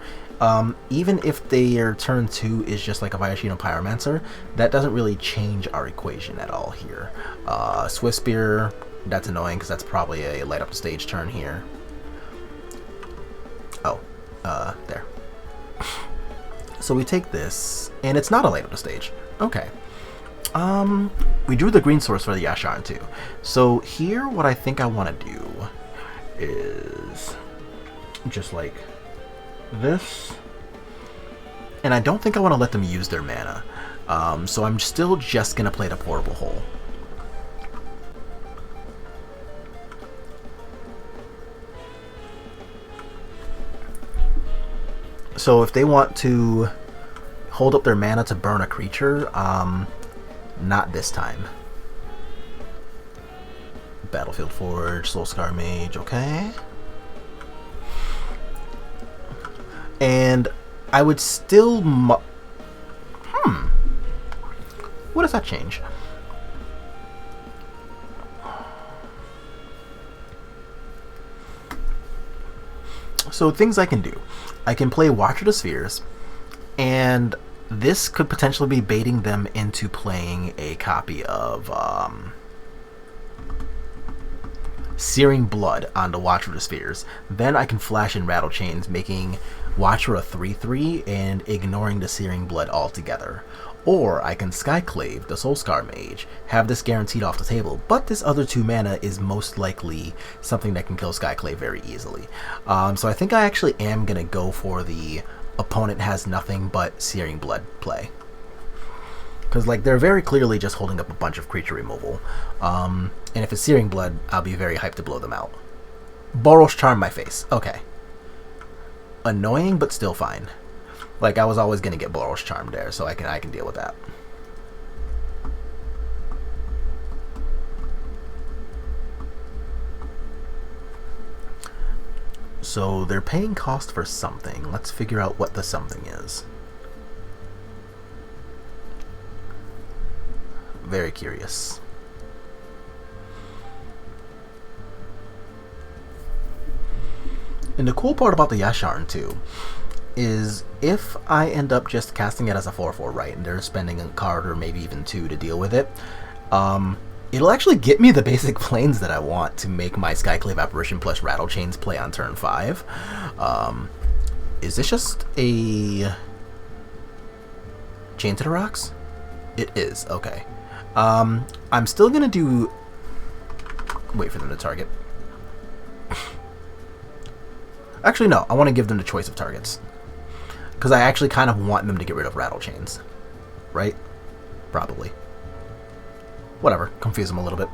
Even if their turn 2 is just like a Viashino Pyromancer, that doesn't really change our equation at all here. Swift Spear, that's annoying because that's probably a light up the stage turn here. Oh, there. So we take this, and it's not a light up the stage. Okay. We drew the green source for the Yasharn too. So here, what I think I want to do is just like this, and I don't think I want to let them use their mana, so I'm still just gonna play the Portable Hole. So if they want to hold up their mana to burn a creature, not this time. Battlefield Forge, Soulscar Mage, okay. And I would still what does that change? So things I can do. I can play Watcher of the Spheres, and this could potentially be baiting them into playing a copy of Searing Blood on the Watcher of the Spheres. Then I can flash in Rattle Chains, making Watcher a 3/3 and ignoring the Searing Blood altogether. Or I can Skyclave the Soulscar Mage, have this guaranteed off the table, but this other 2 mana is most likely something that can kill Skyclave very easily. So I think I actually am going to go for the opponent has nothing but Searing Blood play. Because like they're very clearly just holding up a bunch of creature removal. And if it's Searing Blood, I'll be very hyped to blow them out. Boros Charm my face. Okay. Annoying, but still fine. Like, I was always going to get Boros Charm there, so I can deal with that. So they're paying cost for something. Let's figure out what the something is. Very curious. And the cool part about the Yasharn too is if I end up just casting it as a 4/4, right, and they're spending a card or maybe even 2 to deal with it, it'll actually get me the basic planes that I want to make my Skyclave Apparition plus Rattle Chains play on turn 5. Is this just a Chain to the Rocks? It is, okay. I'm still gonna do... Wait for them to target. Actually, no, I want to give them the choice of targets. Because I actually kind of want them to get rid of Rattle Chains. Right? Probably. Whatever, confuse them a little bit.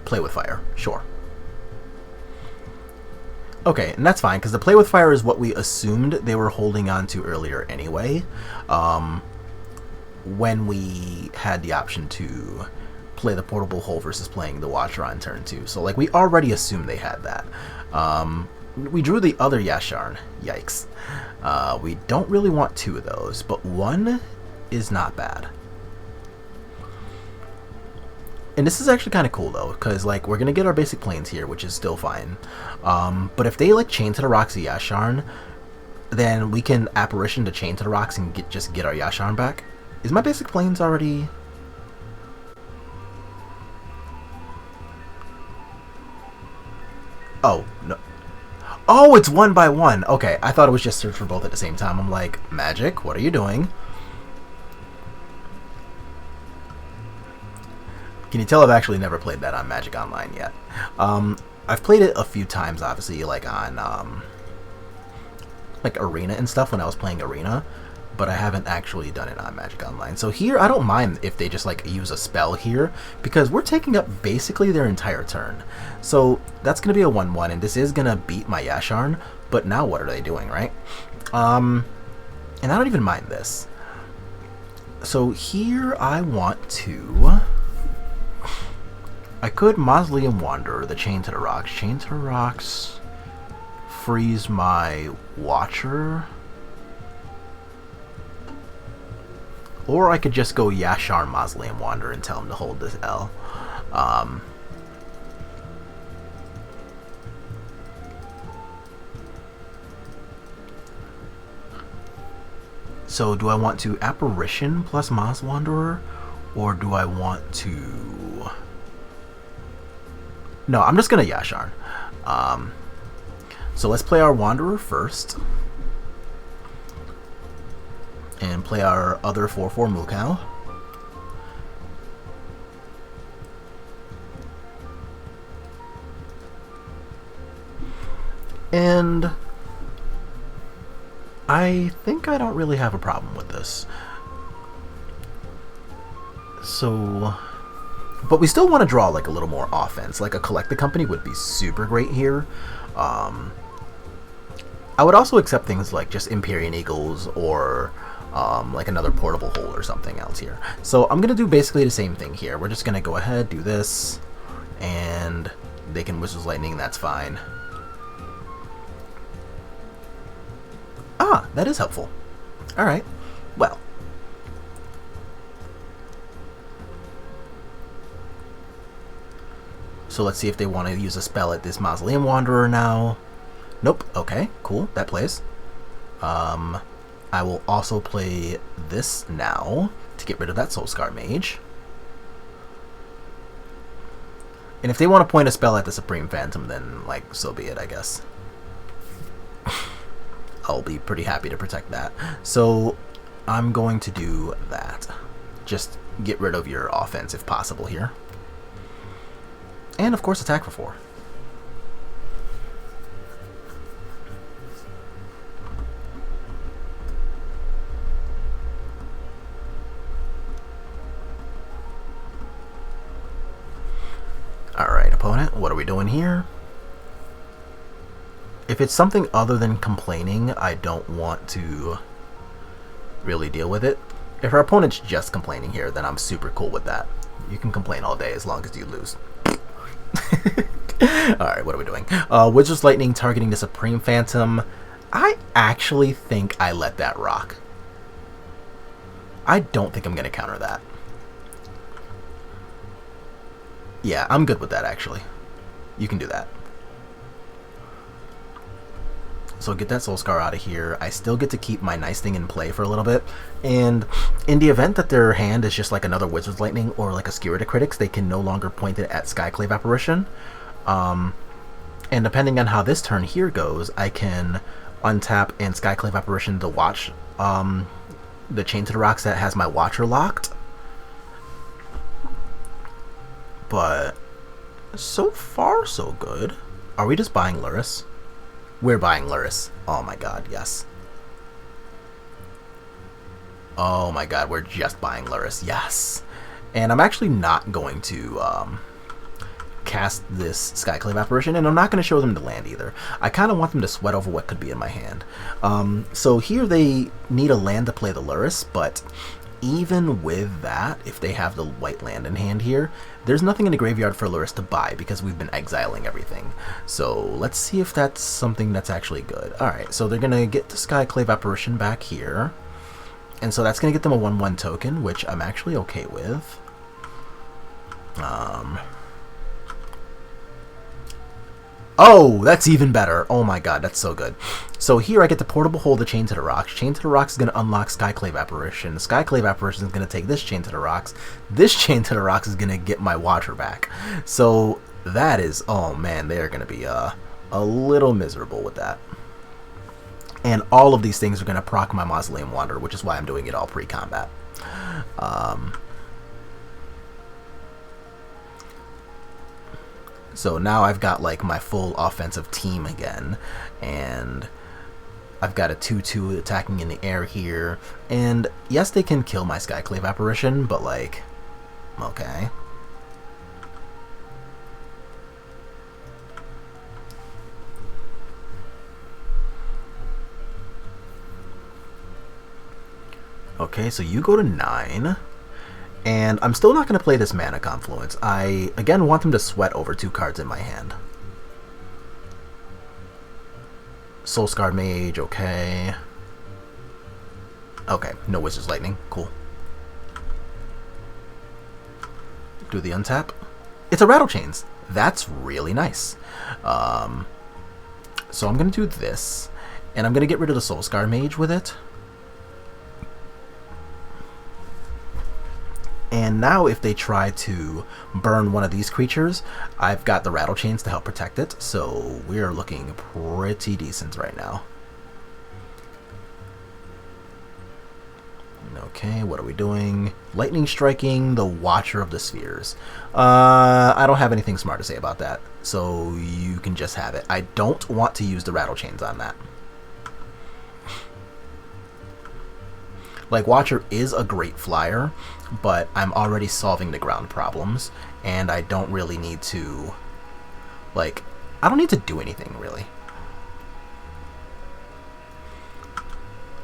Play with fire, sure. Okay, and that's fine, because the play with fire is what we assumed they were holding on to earlier anyway, when we had the option to play the Portable Hole versus playing the Watcher on turn 2. So, like, we already assumed they had that. we drew the other Yasharn. Yikes. We don't really want 2 of those, but 1 is not bad. And this is actually kind of cool though, because like we're gonna get our basic planes here, which is still fine. But if they like chain to the rocks the Yasharn, then we can apparition to chain to the rocks and just get our Yasharn back. Is my basic planes already? Oh no. Oh, it's 1 by 1. Okay, I thought it was just search for both at the same time. I'm like, Magic, what are you doing? Can you tell I've actually never played that on Magic Online yet? I've played it a few times, obviously, like on like Arena and stuff when I was playing Arena, but I haven't actually done it on Magic Online. So here, I don't mind if they just like use a spell here, because we're taking up basically their entire turn. So that's going to be a 1/1, and this is going to beat my Yasharn, but now what are they doing, right? And I don't even mind this. So here I want to... I could Mausoleum Wanderer the Chain to the Rocks. Chain to the Rocks freeze my Watcher. Or I could just go Yasharn Mausoleum Wanderer and tell him to hold this L. So do I want to Apparition plus Maz Wanderer? Or do I want to... No, I'm just going to Yasharn. So let's play our Wanderer first. And play our other 4/4 Mookow. And I think I don't really have a problem with this. So, but we still want to draw like a little more offense. Like a Collected Company would be super great here. I would also accept things like just Empyrean Eagles or like another portable hole or something else here. So I'm going to do basically the same thing here. We're just going to go ahead, do this, and they can Wizard's Lightning, that's fine. Ah, that is helpful. Alright, well. So let's see if they want to use a spell at this Mausoleum Wanderer now. Nope, okay, cool, that plays. I will also play this now to get rid of that Soulscar Mage. And if they want to point a spell at the Supreme Phantom, then, like, so be it, I guess. I'll be pretty happy to protect that. So, I'm going to do that. Just get rid of your offense if possible here. And, of course, attack for 4. Alright, opponent, what are we doing here? If it's something other than complaining, I don't want to really deal with it. If our opponent's just complaining here, then I'm super cool with that. You can complain all day as long as you lose. Alright, what are we doing? Wizard's Lightning targeting the Supreme Phantom. I actually think I let that rock. I don't think I'm going to counter that. Yeah, I'm good with that, actually. You can do that. So get that Soulscar out of here. I still get to keep my nice thing in play for a little bit. And in the event that their hand is just like another Wizard's Lightning or like a Skewer to Critics, they can no longer point it at Skyclave Apparition. And depending on how this turn here goes, I can untap and Skyclave Apparition to watch the Chain to the Rocks that has my Watcher locked. But so far, so good. Are we just buying Lurrus? We're buying Lurrus. Oh my god, yes. Oh my god, we're just buying Lurrus. Yes. And I'm actually not going to cast this Skyclave Apparition, and I'm not going to show them the land either. I kind of want them to sweat over what could be in my hand. So here they need a land to play the Lurrus, but even with that, if they have the white land in hand here, there's nothing in the graveyard for Luris to buy because we've been exiling everything. So let's see if that's something that's actually good. Alright, so they're going to get the Skyclave Apparition back here. And so that's going to get them a 1/1 token, which I'm actually okay with. Oh, that's even better. Oh my god, that's so good. So here I get to Portable Hold the Chain to the Rocks. Chain to the Rocks is going to unlock Skyclave Apparition. Skyclave Apparition is going to take this Chain to the Rocks. This Chain to the Rocks is going to get my Watcher back. So that is, oh man, they're going to be a little miserable with that. And all of these things are going to proc my Mausoleum Wanderer, which is why I'm doing it all pre-combat. So now I've got like my full offensive team again, and I've got a 2/2 attacking in the air here, and yes, they can kill my Skyclave Apparition, but like, okay. Okay, so you go to 9. And I'm still not going to play this Mana Confluence. I, again, want them to sweat over 2 cards in my hand. Soulscarred Mage, okay. Okay, no Wizard's Lightning, cool. Do the untap. It's a Rattle Chains. That's really nice. So I'm going to do this, and I'm going to get rid of the Soulscarred Mage with it. And now if they try to burn one of these creatures, I've got the Rattle Chains to help protect it, so we're looking pretty decent right now. Okay, what are we doing? Lightning Striking the Watcher of the Spheres. I don't have anything smart to say about that, so you can just have it. I don't want to use the Rattle Chains on that. Like, Watcher is a great flyer, but I'm already solving the ground problems, and I don't really need to, like, I don't need to do anything, really.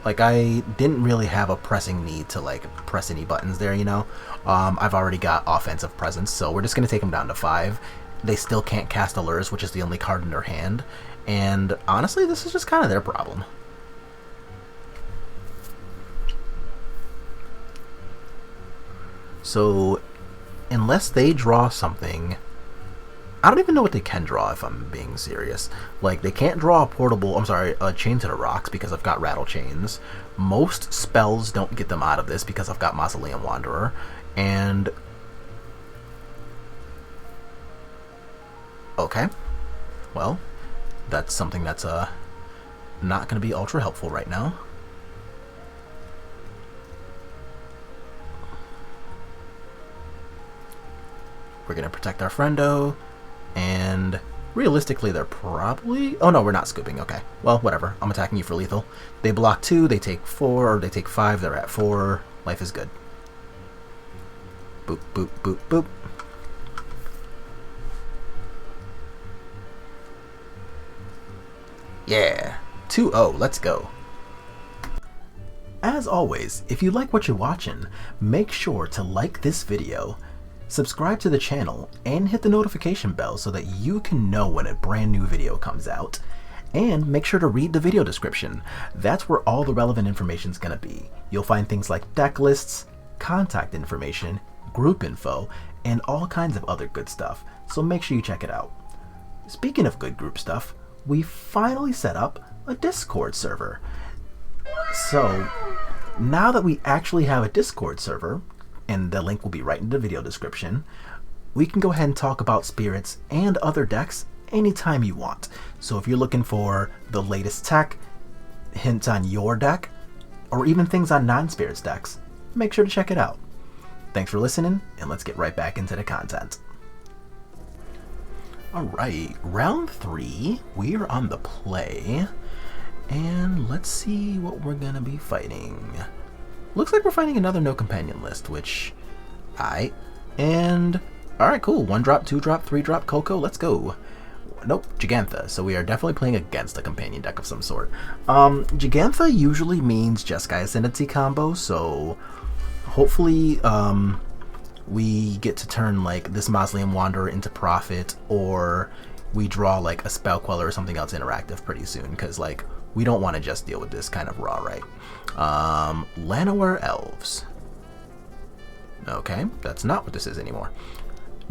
Like, I didn't really have a pressing need to, like, press any buttons there, you know? I've already got offensive presence, so we're just going to take them down to 5. They still can't cast Allures, which is the only card in their hand, and honestly, this is just kind of their problem. So, unless they draw something, I don't even know what they can draw if I'm being serious. Like, they can't draw a Chain to the Rocks because I've got Rattle Chains. Most spells don't get them out of this because I've got Mausoleum Wanderer. And, okay, well, that's something that's not going to be ultra helpful right now. We're going to protect our friendo, and realistically they're probably... Oh no, we're not scooping, okay. Well, whatever, I'm attacking you for lethal. They block 2, they take 4, or they take 5, they're at 4. Life is good. Boop, boop, boop, boop. Yeah, 2-0, let's go. As always, if you like what you're watching, make sure to like this video, subscribe to the channel, and hit the notification bell so that you can know when a brand new video comes out. And make sure to read the video description. That's where all the relevant information is going to be. You'll find things like deck lists, contact information, group info, and all kinds of other good stuff. So make sure you check it out. Speaking of good group stuff, we finally set up a Discord server. So now that we actually have a Discord server, and the link will be right in the video description, we can go ahead and talk about spirits and other decks anytime you want. So if you're looking for the latest tech, hints on your deck, or even things on non-spirits decks, make sure to check it out. Thanks for listening, and let's get right back into the content. Alright, round 3, we're on the play, and let's see what we're gonna be fighting. Looks like we're fighting another no companion list, which and alright, cool. 1-drop, 2-drop, 3-drop Coco, let's go. Nope, Gigantha. So we are definitely playing against a companion deck of some sort. Gigantha usually means Jeskai Ascendancy combo, so hopefully we get to turn like this Mausoleum Wanderer into profit, or we draw like a Spell Queller or something else interactive pretty soon, because like we don't want to just deal with this kind of raw, right? Llanowar Elves. Okay, that's not what this is anymore.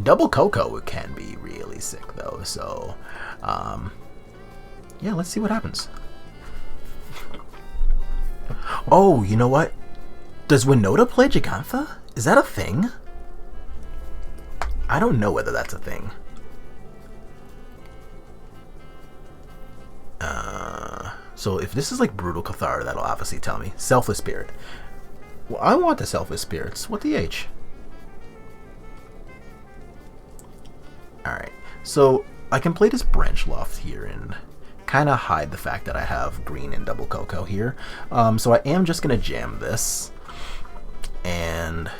Double Cocoa can be really sick though, so yeah, let's see what happens. Oh, you know what? Does Winota play Gigantha? Is that a thing? I don't know whether that's a thing. So if this is like Brutal Cathar, that'll obviously tell me. Selfless Spirit. Well, I want the Selfless Spirits. What the H? Alright, so I can play this Branch Loft here and kind of hide the fact that I have green and Double Cocoa here. So I am just going to jam this. And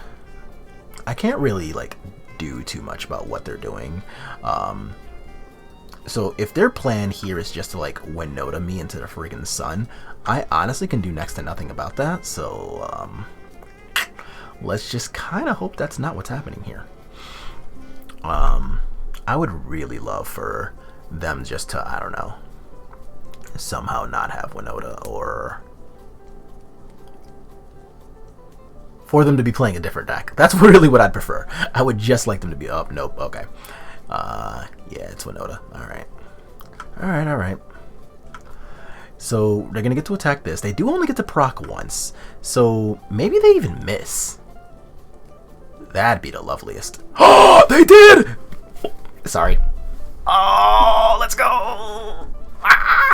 I can't really like do too much about what they're doing. So if their plan here is just to like Winota me into the friggin' sun, I honestly can do next to nothing about that. So let's just kind of hope that's not what's happening here. I would really love for them just to, I don't know, somehow not have Winota, or for them to be playing a different deck. That's really what I'd prefer. I would just like them to be up. Nope. Okay. Yeah, it's Winota. Alright. Alright. So they're gonna get to attack this. They do only get to proc once. So maybe they even miss. That'd be the loveliest. Oh, they did! Sorry. Oh, let's go! Ah!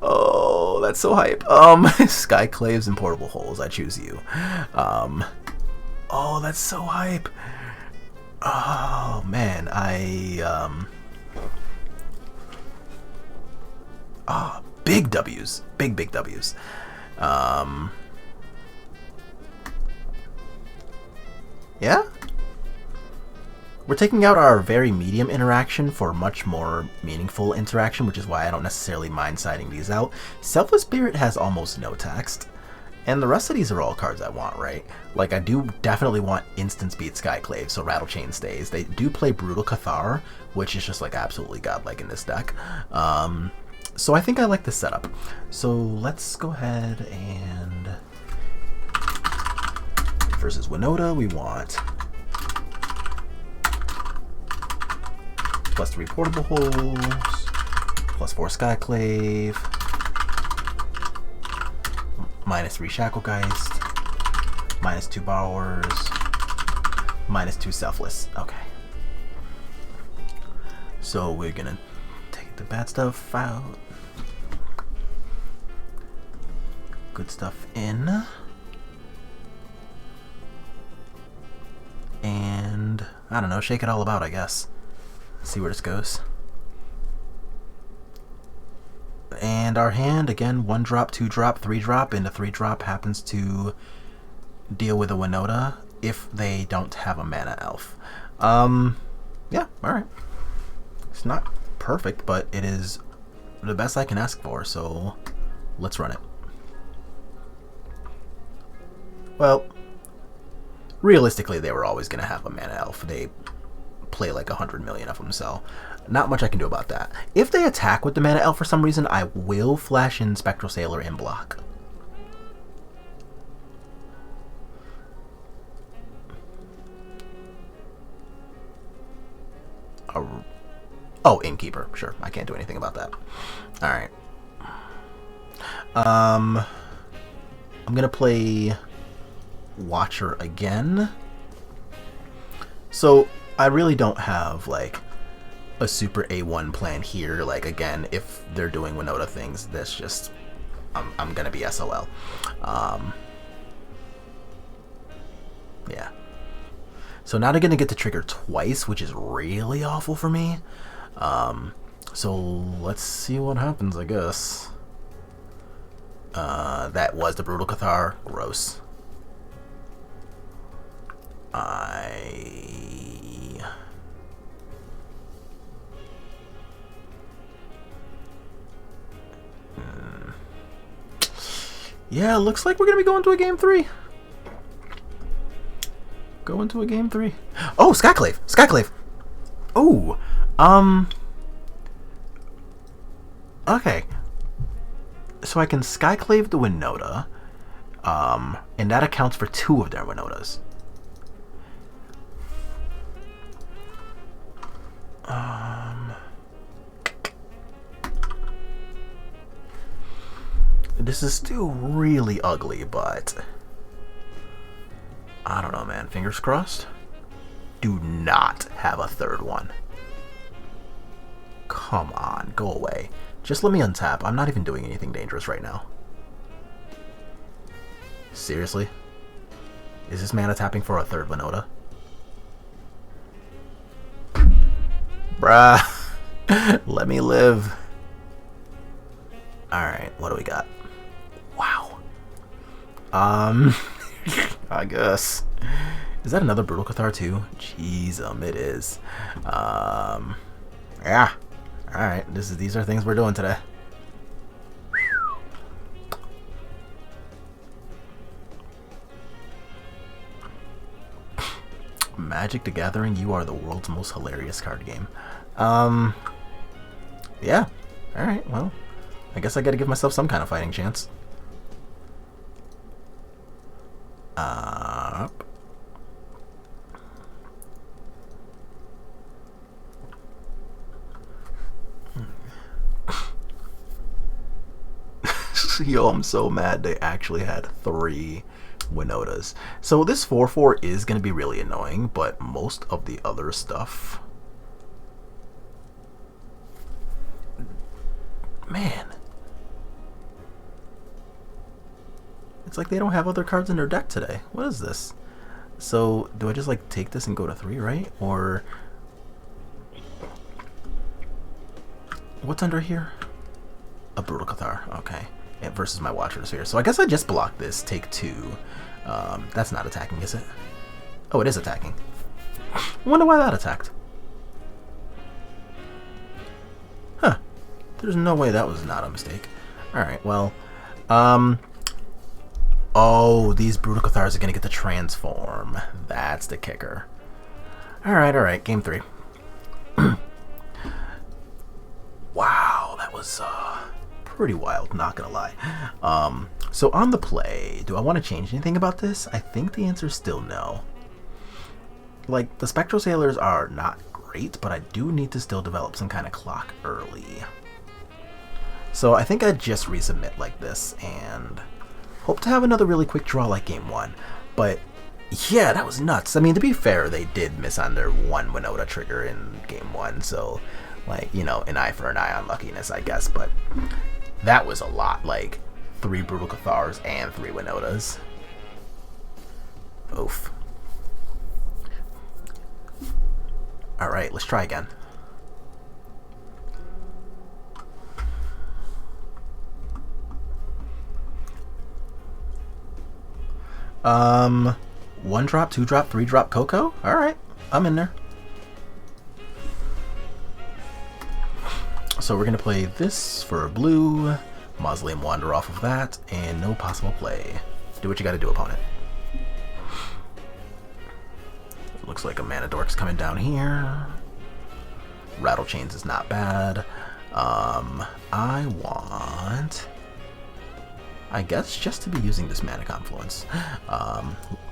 Oh, that's so hype. Skyclaves and Portable Holes. I choose you. Oh, that's so hype. Oh man, big W's. Big W's. Yeah? We're taking out our very medium interaction for much more meaningful interaction, which is why I don't necessarily mind siding these out. Selfless Spirit has almost no text, and the rest of these are all cards I want, right? Like, I do definitely want Instant Speed Skyclave, so Rattlechain stays. They do play Brutal Cathar, which is just like absolutely godlike in this deck. So I think I like this setup. So let's go ahead and versus Winota, we want +3 Portable Holes, +4 Skyclave, -3 Shacklegeist, -2 Borrowers, -2 Selfless. Okay. So we're gonna take the bad stuff out. Good stuff in. And I don't know, shake it all about, I guess. See where this goes. And our hand, again, 1 drop, 2 drop, 3 drop, and the 3 drop happens to deal with a Winota if they don't have a mana elf. Yeah, alright. It's not perfect, but it is the best I can ask for, so let's run it. Well, realistically, they were always going to have a mana elf. They play like 100 million of them, so not much I can do about that. If they attack with the mana elf for some reason, I will flash in Spectral Sailor and block. Oh, Innkeeper. Sure, I can't do anything about that. Alright. I'm gonna play Watcher again. So I really don't have like a super A1 plan here. Like, again, if they're doing Winota things, that's just I'm gonna be SOL. Yeah. So now they're gonna get to trigger twice, which is really awful for me. So let's see what happens, I guess. That was the Brutal Cathar. Gross. Yeah, looks like we're gonna be going to a game 3. Going to a game 3. Oh, Skyclave! Skyclave! Oh, okay. So I can Skyclave the Winota, and that accounts for 2 of their Winotas. This is still really ugly, but I don't know, man. Fingers crossed. Do not have a 3rd one. Come on, go away. Just let me untap. I'm not even doing anything dangerous right now. Seriously? Is this mana tapping for a 3rd Winota? Bruh. Let me live. Alright, what do we got? Wow. I guess. Is that another Brutal Cathar too? Jeez, it is. Yeah. Alright, these are things we're doing today. Magic the Gathering, you are the world's most hilarious card game. Yeah. Alright, well, I guess I gotta give myself some kind of fighting chance. Yo, I'm so mad they actually had 3 Winotas. So this 4/4 is going to be really annoying, but most of the other stuff... Man. It's like they don't have other cards in their deck today. What is this? So, do I just like take this and go to 3, right? Or... What's under here? A Brutal Cathar. Okay. Versus my Watcher Sphere. So I guess I just blocked this. Take 2. That's not attacking, is it? Oh, it is attacking. I wonder why that attacked. Huh. There's no way that was not a mistake. Alright, well. Oh, these Brutal Cathars are going to get to transform. That's the kicker. Alright. Game 3. Wow, that was... pretty wild, not gonna lie. So on the play, do I want to change anything about this? I think the answer is still no. Like, the Spectral Sailors are not great, but I do need to still develop some kind of clock early. So I think I'd just resubmit like this and hope to have another really quick draw like game 1. But yeah, that was nuts. I mean, to be fair, they did miss on their 1 Winota trigger in game 1, so like, you know, an eye for an eye unluckiness, I guess, but that was a lot, like 3 Brutal Cathars and 3 Winotas. Oof. Alright, let's try again. One drop, 2 drop, 3 drop Coco? Alright, I'm in there. So we're going to play this for blue, Mausoleum Wander off of that, and no possible play. Do what you got to do, opponent. Looks like a Mana Dork's coming down here. Rattle Chains is not bad. I want, I guess, just to be using this Mana Confluence.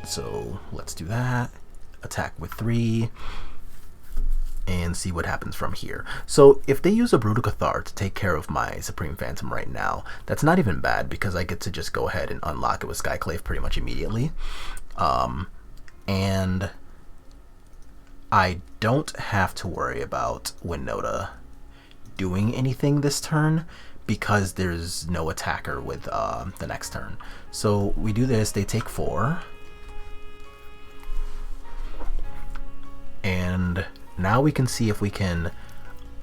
So let's do that. Attack with 3. And see what happens from here. So if they use a Brutal Cathar to take care of my Supreme Phantom right now, that's not even bad because I get to just go ahead and unlock it with Skyclave pretty much immediately. And I don't have to worry about Winota doing anything this turn because there's no attacker with the next turn. So we do this, they take 4. And now we can see if we can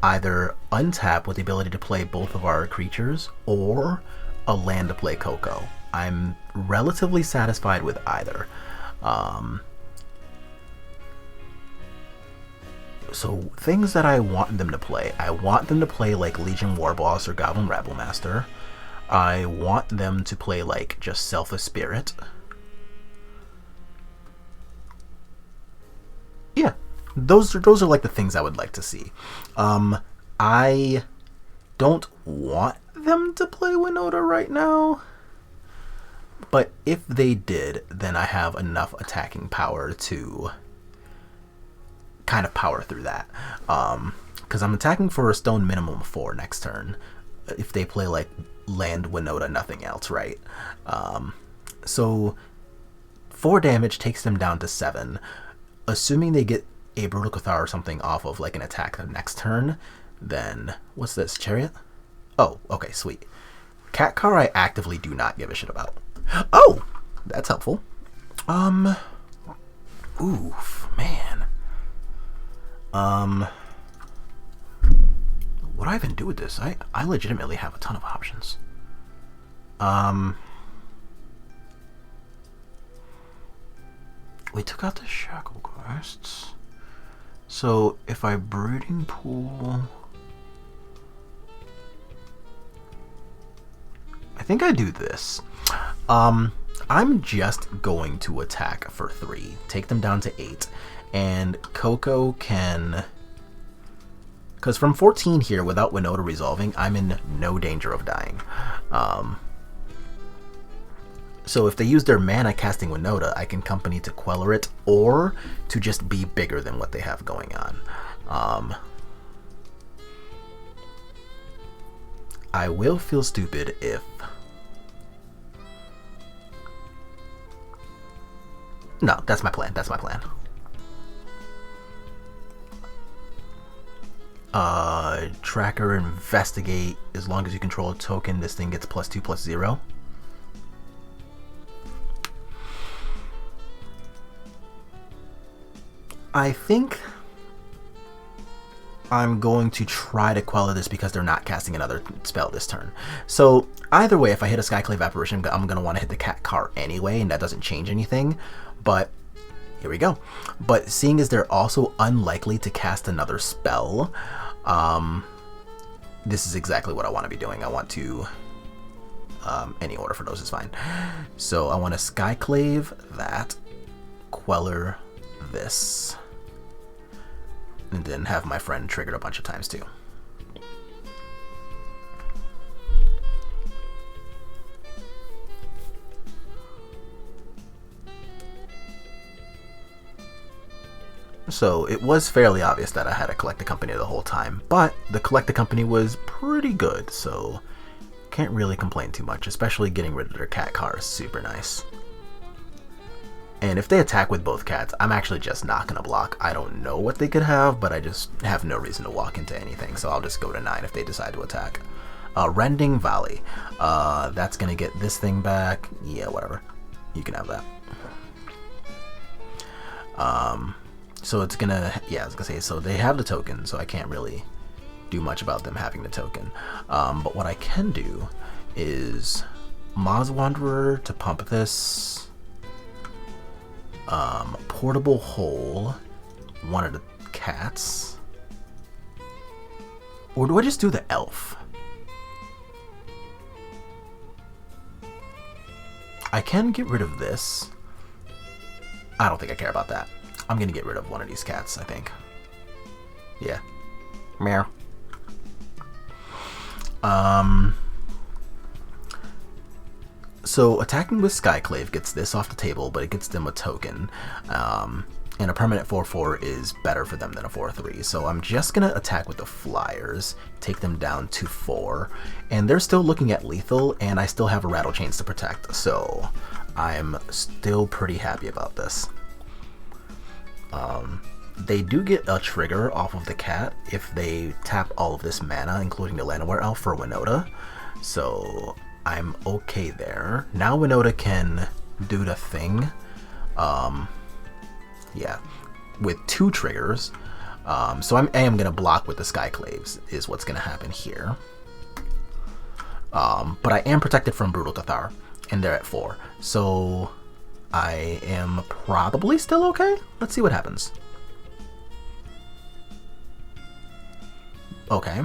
either untap with the ability to play both of our creatures or a land to play Coco. I'm relatively satisfied with either. So things that I want them to play. I want them to play like Legion Warboss or Goblin Rabble Master. I want them to play like just Selfless Spirit. Yeah, those are like the things I would like to see. I don't want them to play Winota right now, but if they did, then I have enough attacking power to kind of power through that. Because I'm attacking for a stone minimum 4 next turn. If they play like land Winota, nothing else, right? So 4 damage takes them down to 7. Assuming they get a Brutal Cathar or something off of like an attack the next turn, then what's this? Chariot? Oh, okay, sweet. Cat Car I actively do not give a shit about. Oh, that's helpful. Oof, man. What do I even do with this? I legitimately have a ton of options. We took out the Shackle quests. So if I Brooding Pool, I think I do this. I'm just going to attack for 3, take them down to 8, and Coco can, because from 14 here without Winota resolving, I'm in no danger of dying. So if they use their mana casting Winota, I can company to Queller it or to just be bigger than what they have going on. I will feel stupid if... No, that's my plan. That's my plan. Tracker, investigate. As long as you control a token, this thing gets +2/+0. I think I'm going to try to Queller this because they're not casting another spell this turn. So either way, if I hit a Skyclave Apparition, I'm going to want to hit the Cat Car anyway, and that doesn't change anything. But here we go. But seeing as they're also unlikely to cast another spell, this is exactly what I want to be doing. I want to... any order for those is fine. So I want to Skyclave that, Queller this, and then have my friend triggered a bunch of times too. So it was fairly obvious that I had a Collected Company the whole time, but the Collected Company was pretty good, so can't really complain too much, especially getting rid of their Cat Car is super nice. And if they attack with both cats, I'm actually just not going to block. I don't know what they could have, but I just have no reason to walk into anything, so I'll just go to 9 if they decide to attack. Rending Valley. That's going to get this thing back. Yeah, whatever. You can have that. So it's going to... Yeah, I was going to say, so they have the token, so I can't really do much about them having the token. But what I can do is Moz Wanderer to pump this... Portable Hole, one of the cats, or do I just do the elf? I can get rid of this. I don't think I care about that. I'm gonna get rid of one of these cats, I think. Yeah. Meow. So attacking with Skyclave gets this off the table, but it gets them a token. And a permanent 4/4 is better for them than a 4/3. So I'm just going to attack with the Flyers, take them down to 4. And they're still looking at lethal, and I still have a Rattle Chains to protect. So I'm still pretty happy about this. They do get a trigger off of the cat if they tap all of this mana, including the Llanowar Elf for Winota. So... I'm okay there. Now Winota can do the thing. Yeah, with 2 triggers. So I am going to block with the Skyclaves is what's going to happen here. But I am protected from Brutal Cathar, and they're at 4. So I am probably still okay. Let's see what happens. Okay.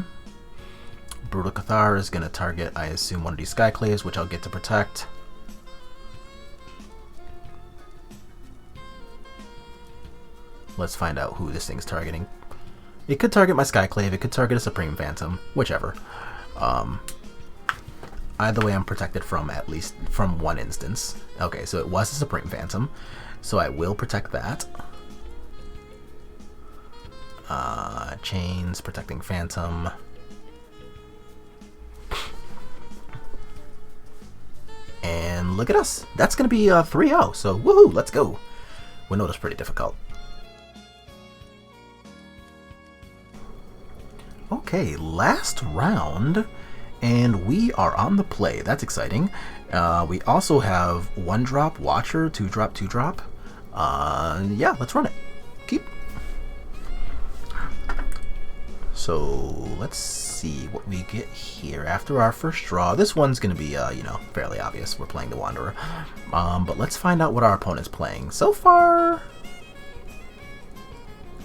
Brutal Cathar is going to target, I assume, one of these Skyclaves, which I'll get to protect. Let's find out who this thing's targeting. It could target my Skyclave, it could target a Supreme Phantom, whichever. Either way, I'm protected from at least from one instance. Okay, so it was a Supreme Phantom, so I will protect that. Chains, protecting Phantom. And look at us. That's going to be 3-0, so woohoo, let's go. Winota's pretty difficult. Okay, last round, and we are on the play. That's exciting. We also have 1-drop Watcher, 2-drop, 2-drop. Yeah, let's run it. Keep. So let's see what we get here after our first draw. This one's going to be, you know, fairly obvious. We're playing the Wanderer. But let's find out what our opponent's playing. So far,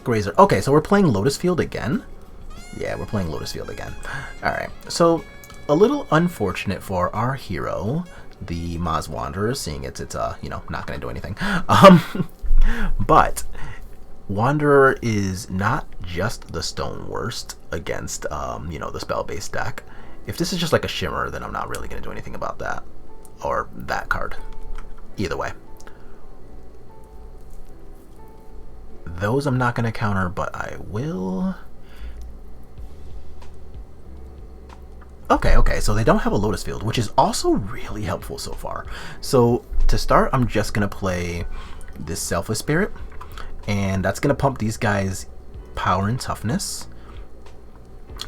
Grazer. Okay, so we're playing Lotus Field again. Yeah, we're playing Lotus Field again. Alright, so a little unfortunate for our hero, the Maz Wanderer, seeing it's you know, not going to do anything. But Wanderer is not just the stone worst against, you know, the spell-based deck. If this is just like a Shimmer, then I'm not really going to do anything about that. Or that card. Either way. Those I'm not going to counter, but I will... Okay, so they don't have a Lotus Field, which is also really helpful so far. So to start, I'm just going to play this Selfless Spirit, and that's going to pump these guys power and toughness.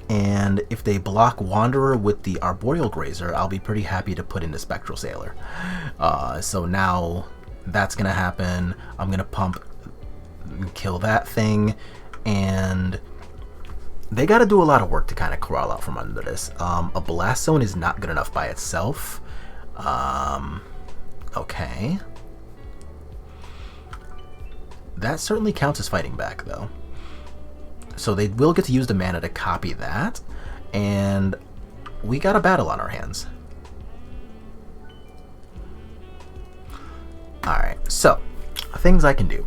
And if they block Wanderer with the Arboreal Grazer, I'll be pretty happy to put in the Spectral Sailor. So now that's going to happen. I'm going to pump and kill that thing, and... they got to do a lot of work to kind of crawl out from under this. A Blast Zone is not good enough by itself. Okay. That certainly counts as fighting back, though. So they will get to use the mana to copy that. And we got a battle on our hands. Alright, so things I can do.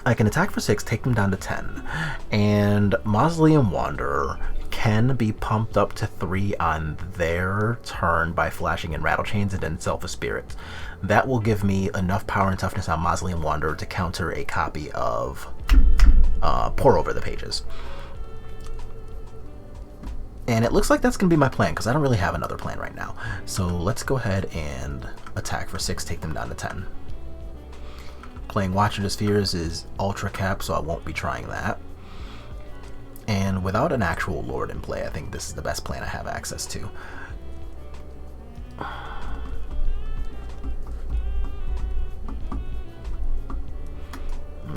I can attack for 6, take them down to 10, and Mausoleum Wanderer can be pumped up to 3 on their turn by flashing in Rattle Chains and then Selfless Spirit. That will give me enough power and toughness on Mausoleum Wanderer to counter a copy of Pour Over the Pages. And it looks like that's going to be my plan, because I don't really have another plan right now. So let's go ahead and attack for 6, take them down to 10. Playing Watcher the Spheres is ultra cap, so I won't be trying that. And without an actual Lord in play, I think this is the best plan I have access to.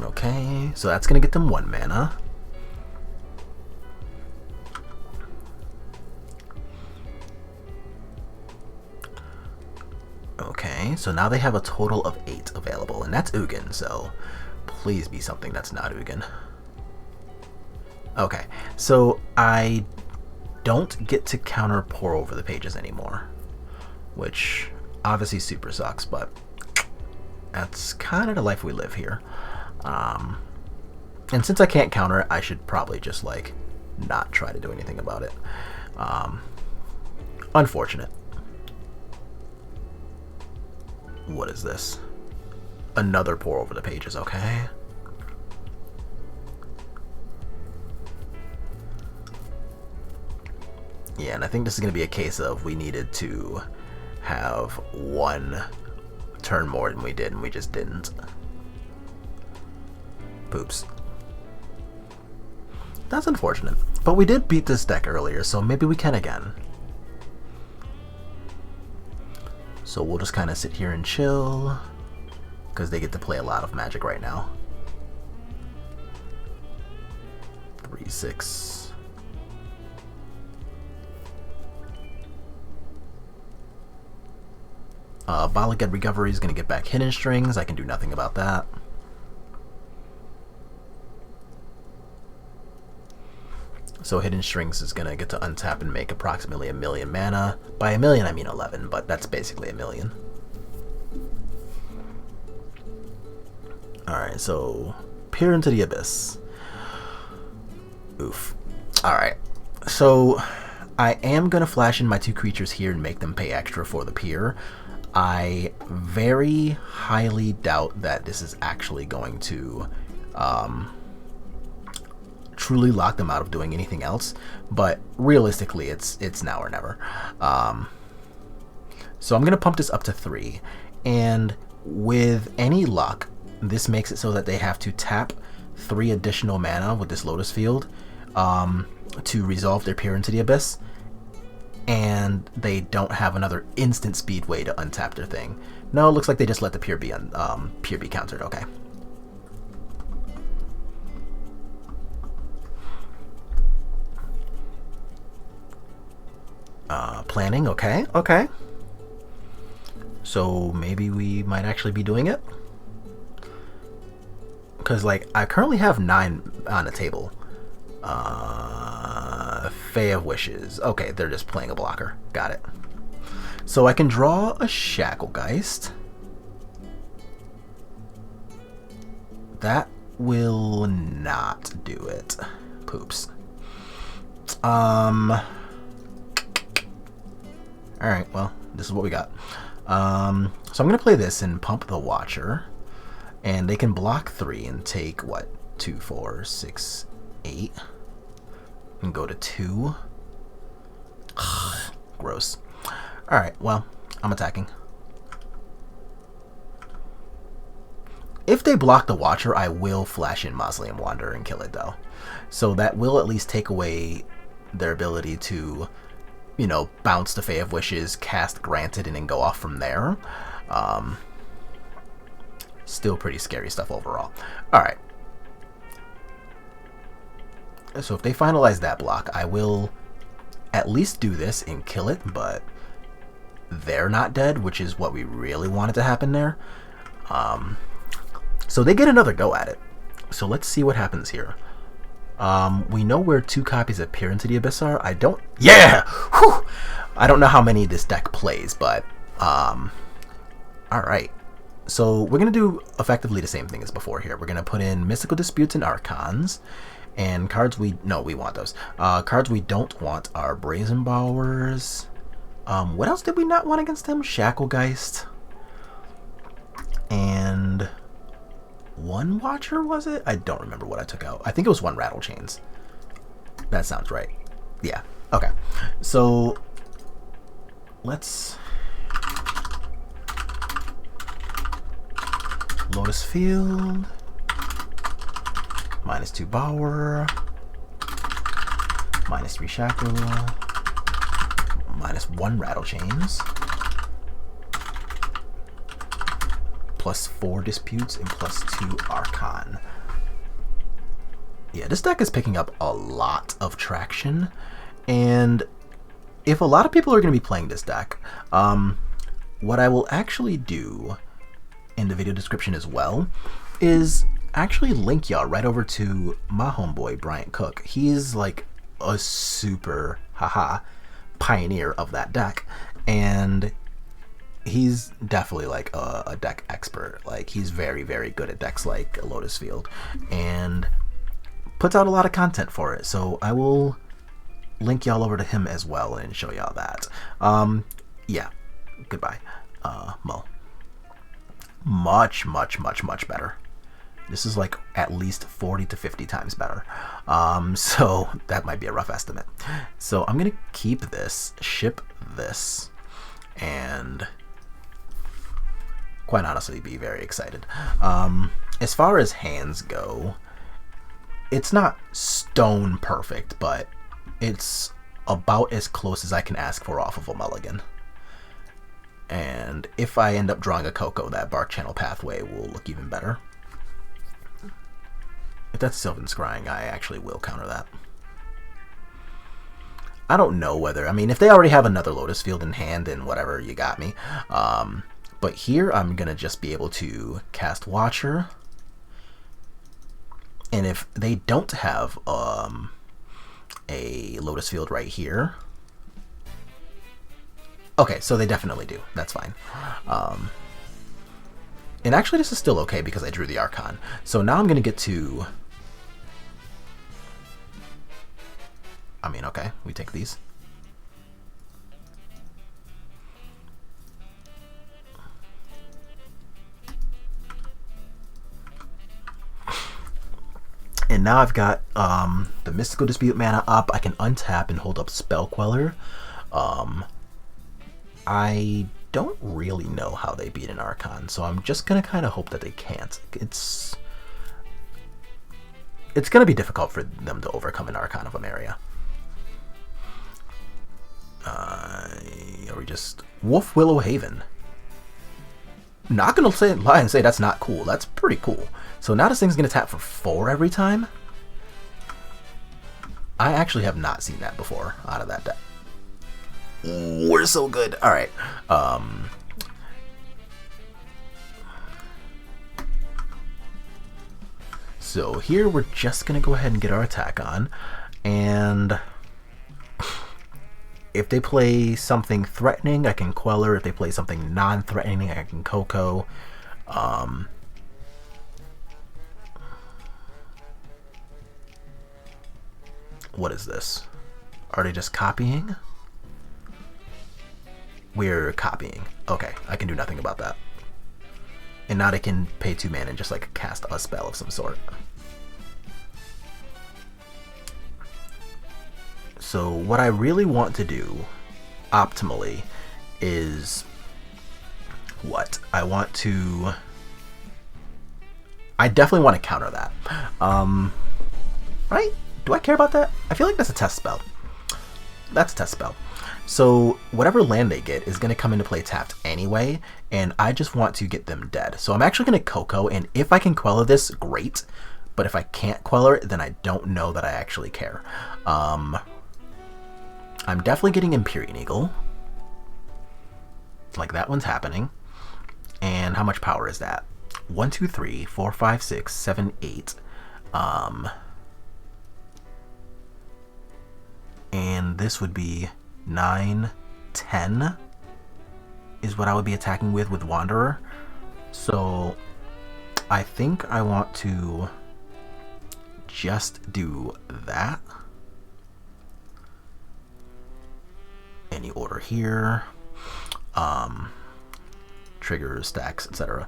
Okay, so that's going to get them 1 mana. Okay, so now they have a total of 8 available, and that's Ugin, so please be something that's not Ugin. Okay, so I don't get to counter Pour Over the Pages anymore, which obviously super sucks, but that's kind of the life we live here. And since I can't counter it, I should probably just, like, not try to do anything about it. Unfortunate. What is this? Another Pour Over the Pages, okay. Yeah, and I think this is going to be a case of we needed to have 1 turn more than we did, and we just didn't. Poops. That's unfortunate. But we did beat this deck earlier, so maybe we can again. So we'll just kind of sit here and chill, because they get to play a lot of Magic right now. 3-6. Bala Get Recovery is going to get back Hidden Strings. I can do nothing about that. So Hidden Strings is going to get to untap and make approximately 1,000,000 mana. By 1,000,000 I mean 11, but that's basically 1,000,000. Alright, so Peer into the Abyss. Oof. Alright, so I am going to flash in my 2 creatures here and make them pay extra for the Peer. I very highly doubt that this is actually going to truly lock them out of doing anything else, but realistically it's now or never. So I'm going to pump this up to 3, and with any luck, this makes it so that they have to tap 3 additional mana with this Lotus Field to resolve their Peer into the Abyss, and they don't have another instant speed way to untap their thing. No, it looks like they just let the Peer be countered. Okay. Planning. Okay. Okay. So maybe we might actually be doing it, because like I currently have 9 on the table. Fae of Wishes. Okay, they're just playing a blocker. Got it. So I can draw a Shacklegeist. That will not do it. Poops. Alright, well, this is what we got. So I'm going to play this and pump the Watcher. And they can block 3 and take, what, 2, 4, 6, 8. And go to 2. Gross. Alright, well, I'm attacking. If they block the Watcher, I will flash in Mausoleum Wanderer and kill it, though. So that will at least take away their ability to, you know, bounce the Fae of Wishes, cast Granted, and then go off from there. Still pretty scary stuff overall. Alright. So if they finalize that block, I will at least do this and kill it, but they're not dead, which is what we really wanted to happen there. So they get another go at it. So let's see what happens here. We know where 2 copies of Peer into the Abyss are. I don't... Yeah! Whew! I don't know how many this deck plays, but... Alright. So we're going to do effectively the same thing as before here. We're going to put in Mystical Disputes and Archons. And cards we... No, we want those. Cards we don't want are Brazen Bowers. What else did we not want against them? Shacklegeist. And... 1 Watcher, was it? I don't remember what I took out. I think it was 1 Rattle Chains. That sounds right. Yeah. Okay. So... let's... Lotus Field... -2 Bower, -3 Shackle, -1 Rattle Chains, +4 Disputes, and +2 Archon. Yeah, this deck is picking up a lot of traction, and if a lot of people are going to be playing this deck, what I will actually do in the video description as well is actually link y'all right over to my homeboy Bryant Cook. He's like a super pioneer of that deck, and he's definitely like a deck expert. Like, he's very, very good at decks like Lotus Field, and puts out a lot of content for it. So I will link y'all over to him as well and show y'all that. Yeah, goodbye. Mo. Much better. This is like at least 40 to 50 times better. So that might be a rough estimate. So I'm going to keep this, ship this, and quite honestly be very excited. As far as hands go, it's not stone perfect, but it's about as close as I can ask for off of a mulligan. And if I end up drawing a Coco, that Bark Channel Pathway will look even better. If that's Sylvan Scrying, I actually will counter that. I don't know whether... I mean, if they already have another Lotus Field in hand, then whatever, you got me. But here, I'm going to just be able to cast Watcher. And if they don't have a Lotus Field right here. Okay, so they definitely do. That's fine. And actually this is still okay because I drew the Archon. So now I'm going to get to... I mean, okay, we take these. And now I've got the Mystical Dispute mana up. I can untap and hold up Spell Queller. I don't really know how they beat an Archon, so I'm just going to kind of hope that they can't. It's going to be difficult for them to overcome an Archon of Emeria. Are we just... Wolf Willow Haven. Not going to lie and say that's not cool. That's pretty cool. So now this thing's going to tap for 4 every time. I actually have not seen that before out of that deck. We're so good. All right. So here we're just going to go ahead and get our attack on. And if they play something threatening, I can Queller. If they play something non-threatening, I can Coco. What is this? Are they just copying? We're copying. Okay, I can do nothing about that. And now they can pay 2 mana and just like cast a spell of some sort. So what I really want to do, optimally, is what? I definitely want to counter that. Right? Do I care about that? I feel like that's a test spell. That's a test spell. So whatever land they get is going to come into play tapped anyway, and I just want to get them dead. So I'm actually going to Coco, and if I can Queller this, great. But if I can't Queller it, then I don't know that I actually care. I'm definitely getting Empyrean Eagle. Like, that one's happening. And how much power is that? 1, 2, 3, 4, 5, 6, 7, 8. And this would be 9, 10 is what I would be attacking with Wanderer. So I think I want to just do that. Any order here. Triggers, stacks, etc.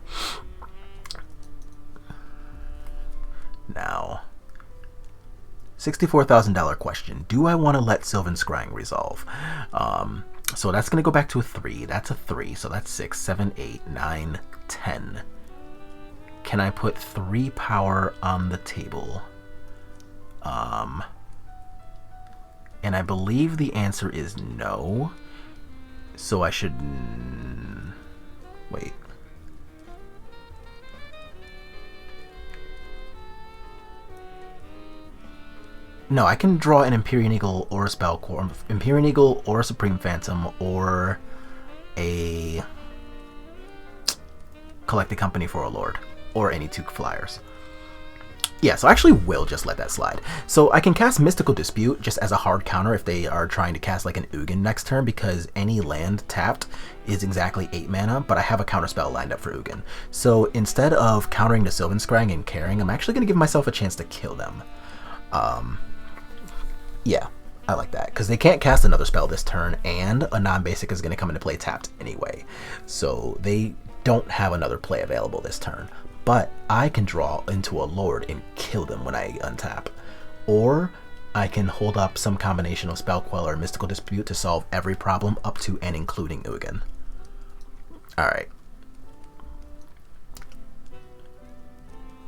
Now, $64,000 question. Do I want to let Sylvan Scrying resolve? So that's going to go back to a 3. That's a 3. So that's 6, 7, 8, 9, 10. Can I put 3 power on the table? And I believe the answer is no. So I should... Wait. No, I can draw an Empyrean Eagle or a Spellcore. Empyrean Eagle or a Supreme Phantom or a Collected Company for a Lord. Or any 2 flyers. Yeah, so I actually will just let that slide. So I can cast Mystical Dispute just as a hard counter if they are trying to cast like an Ugin next turn, because any land tapped is exactly 8 mana, but I have a counter spell lined up for Ugin. So instead of countering the Sylvan Scrying and carrying, I'm actually going to give myself a chance to kill them. Yeah, I like that, because they can't cast another spell this turn, and a non-basic is going to come into play tapped anyway. So they don't have another play available this turn. But I can draw into a Lord and kill them when I untap. Or I can hold up some combination of Spell Queller or Mystical Dispute to solve every problem up to and including Ugin. Alright.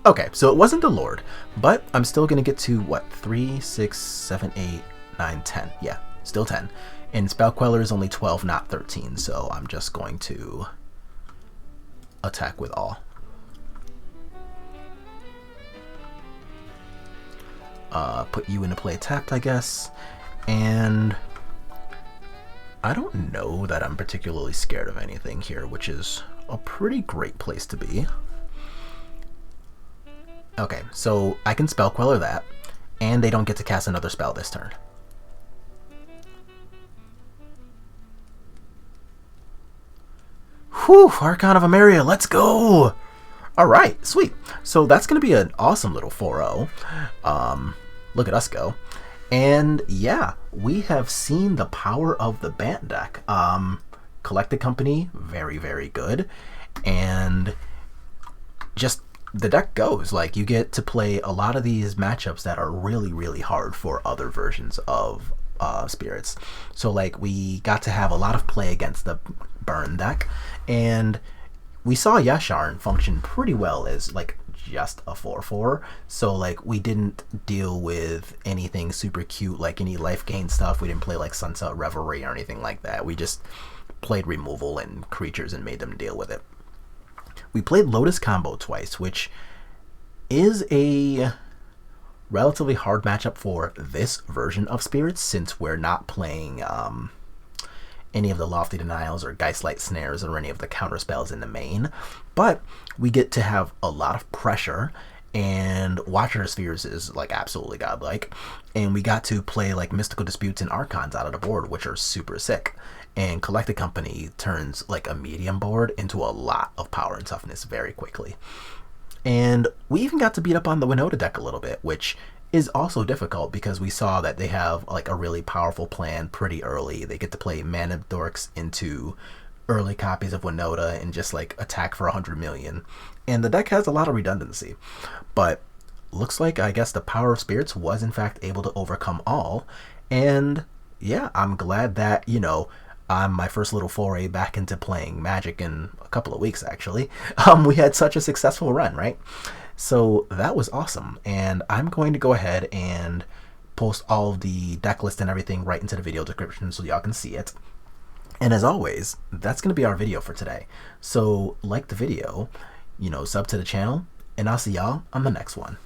Okay, so it wasn't a Lord, but I'm still going to get to, what, 3, 6, 7, 8, 9, 10. Yeah, still 10. And Spell Queller is only 12, not 13, so I'm just going to attack with all. Put you into play tapped, I guess, and I don't know that I'm particularly scared of anything here, which is a pretty great place to be. Okay, so I can Spell Queller that, and they don't get to cast another spell this turn. Whew, Archon of Emeria, let's go! Alright, sweet. So that's going to be an awesome little 4-0. Look at us go. And yeah, we have seen the power of the Bant deck. Collected Company, very, very good. And just the deck goes. Like, you get to play a lot of these matchups that are really, really hard for other versions of Spirits. So like, we got to have a lot of play against the Burn deck, and we saw Yasharn function pretty well as like just a 4/4. So like, we didn't deal with anything super cute like any life gain stuff. We didn't play like Sunset Revelry or anything like that. We just played removal and creatures and made them deal with it. We played Lotus Combo twice, which is a relatively hard matchup for this version of Spirits, since we're not playing any of the Lofty Denials or Geistlight Snares or any of the counter spells in the main. But we get to have a lot of pressure, and Watcher of Spheres is like absolutely godlike, and we got to play like Mystical Disputes and Archons out of the board, which are super sick. And Collected Company turns like a medium board into a lot of power and toughness very quickly. And we even got to beat up on the Winota deck a little bit, which is also difficult because we saw that they have like a really powerful plan pretty early. They get to play Mana Dorks into early copies of Winota and just like attack for 100 million. And the deck has a lot of redundancy. But looks like, I guess, the power of Spirits was in fact able to overcome all. And yeah, I'm glad that, you know, my first little foray back into playing Magic in a couple of weeks, actually, we had such a successful run, right? So that was awesome. And I'm going to go ahead and post all of the deck list and everything right into the video description so y'all can see it. And as always, that's going to be our video for today. So like the video, you know, sub to the channel, and I'll see y'all on the next one.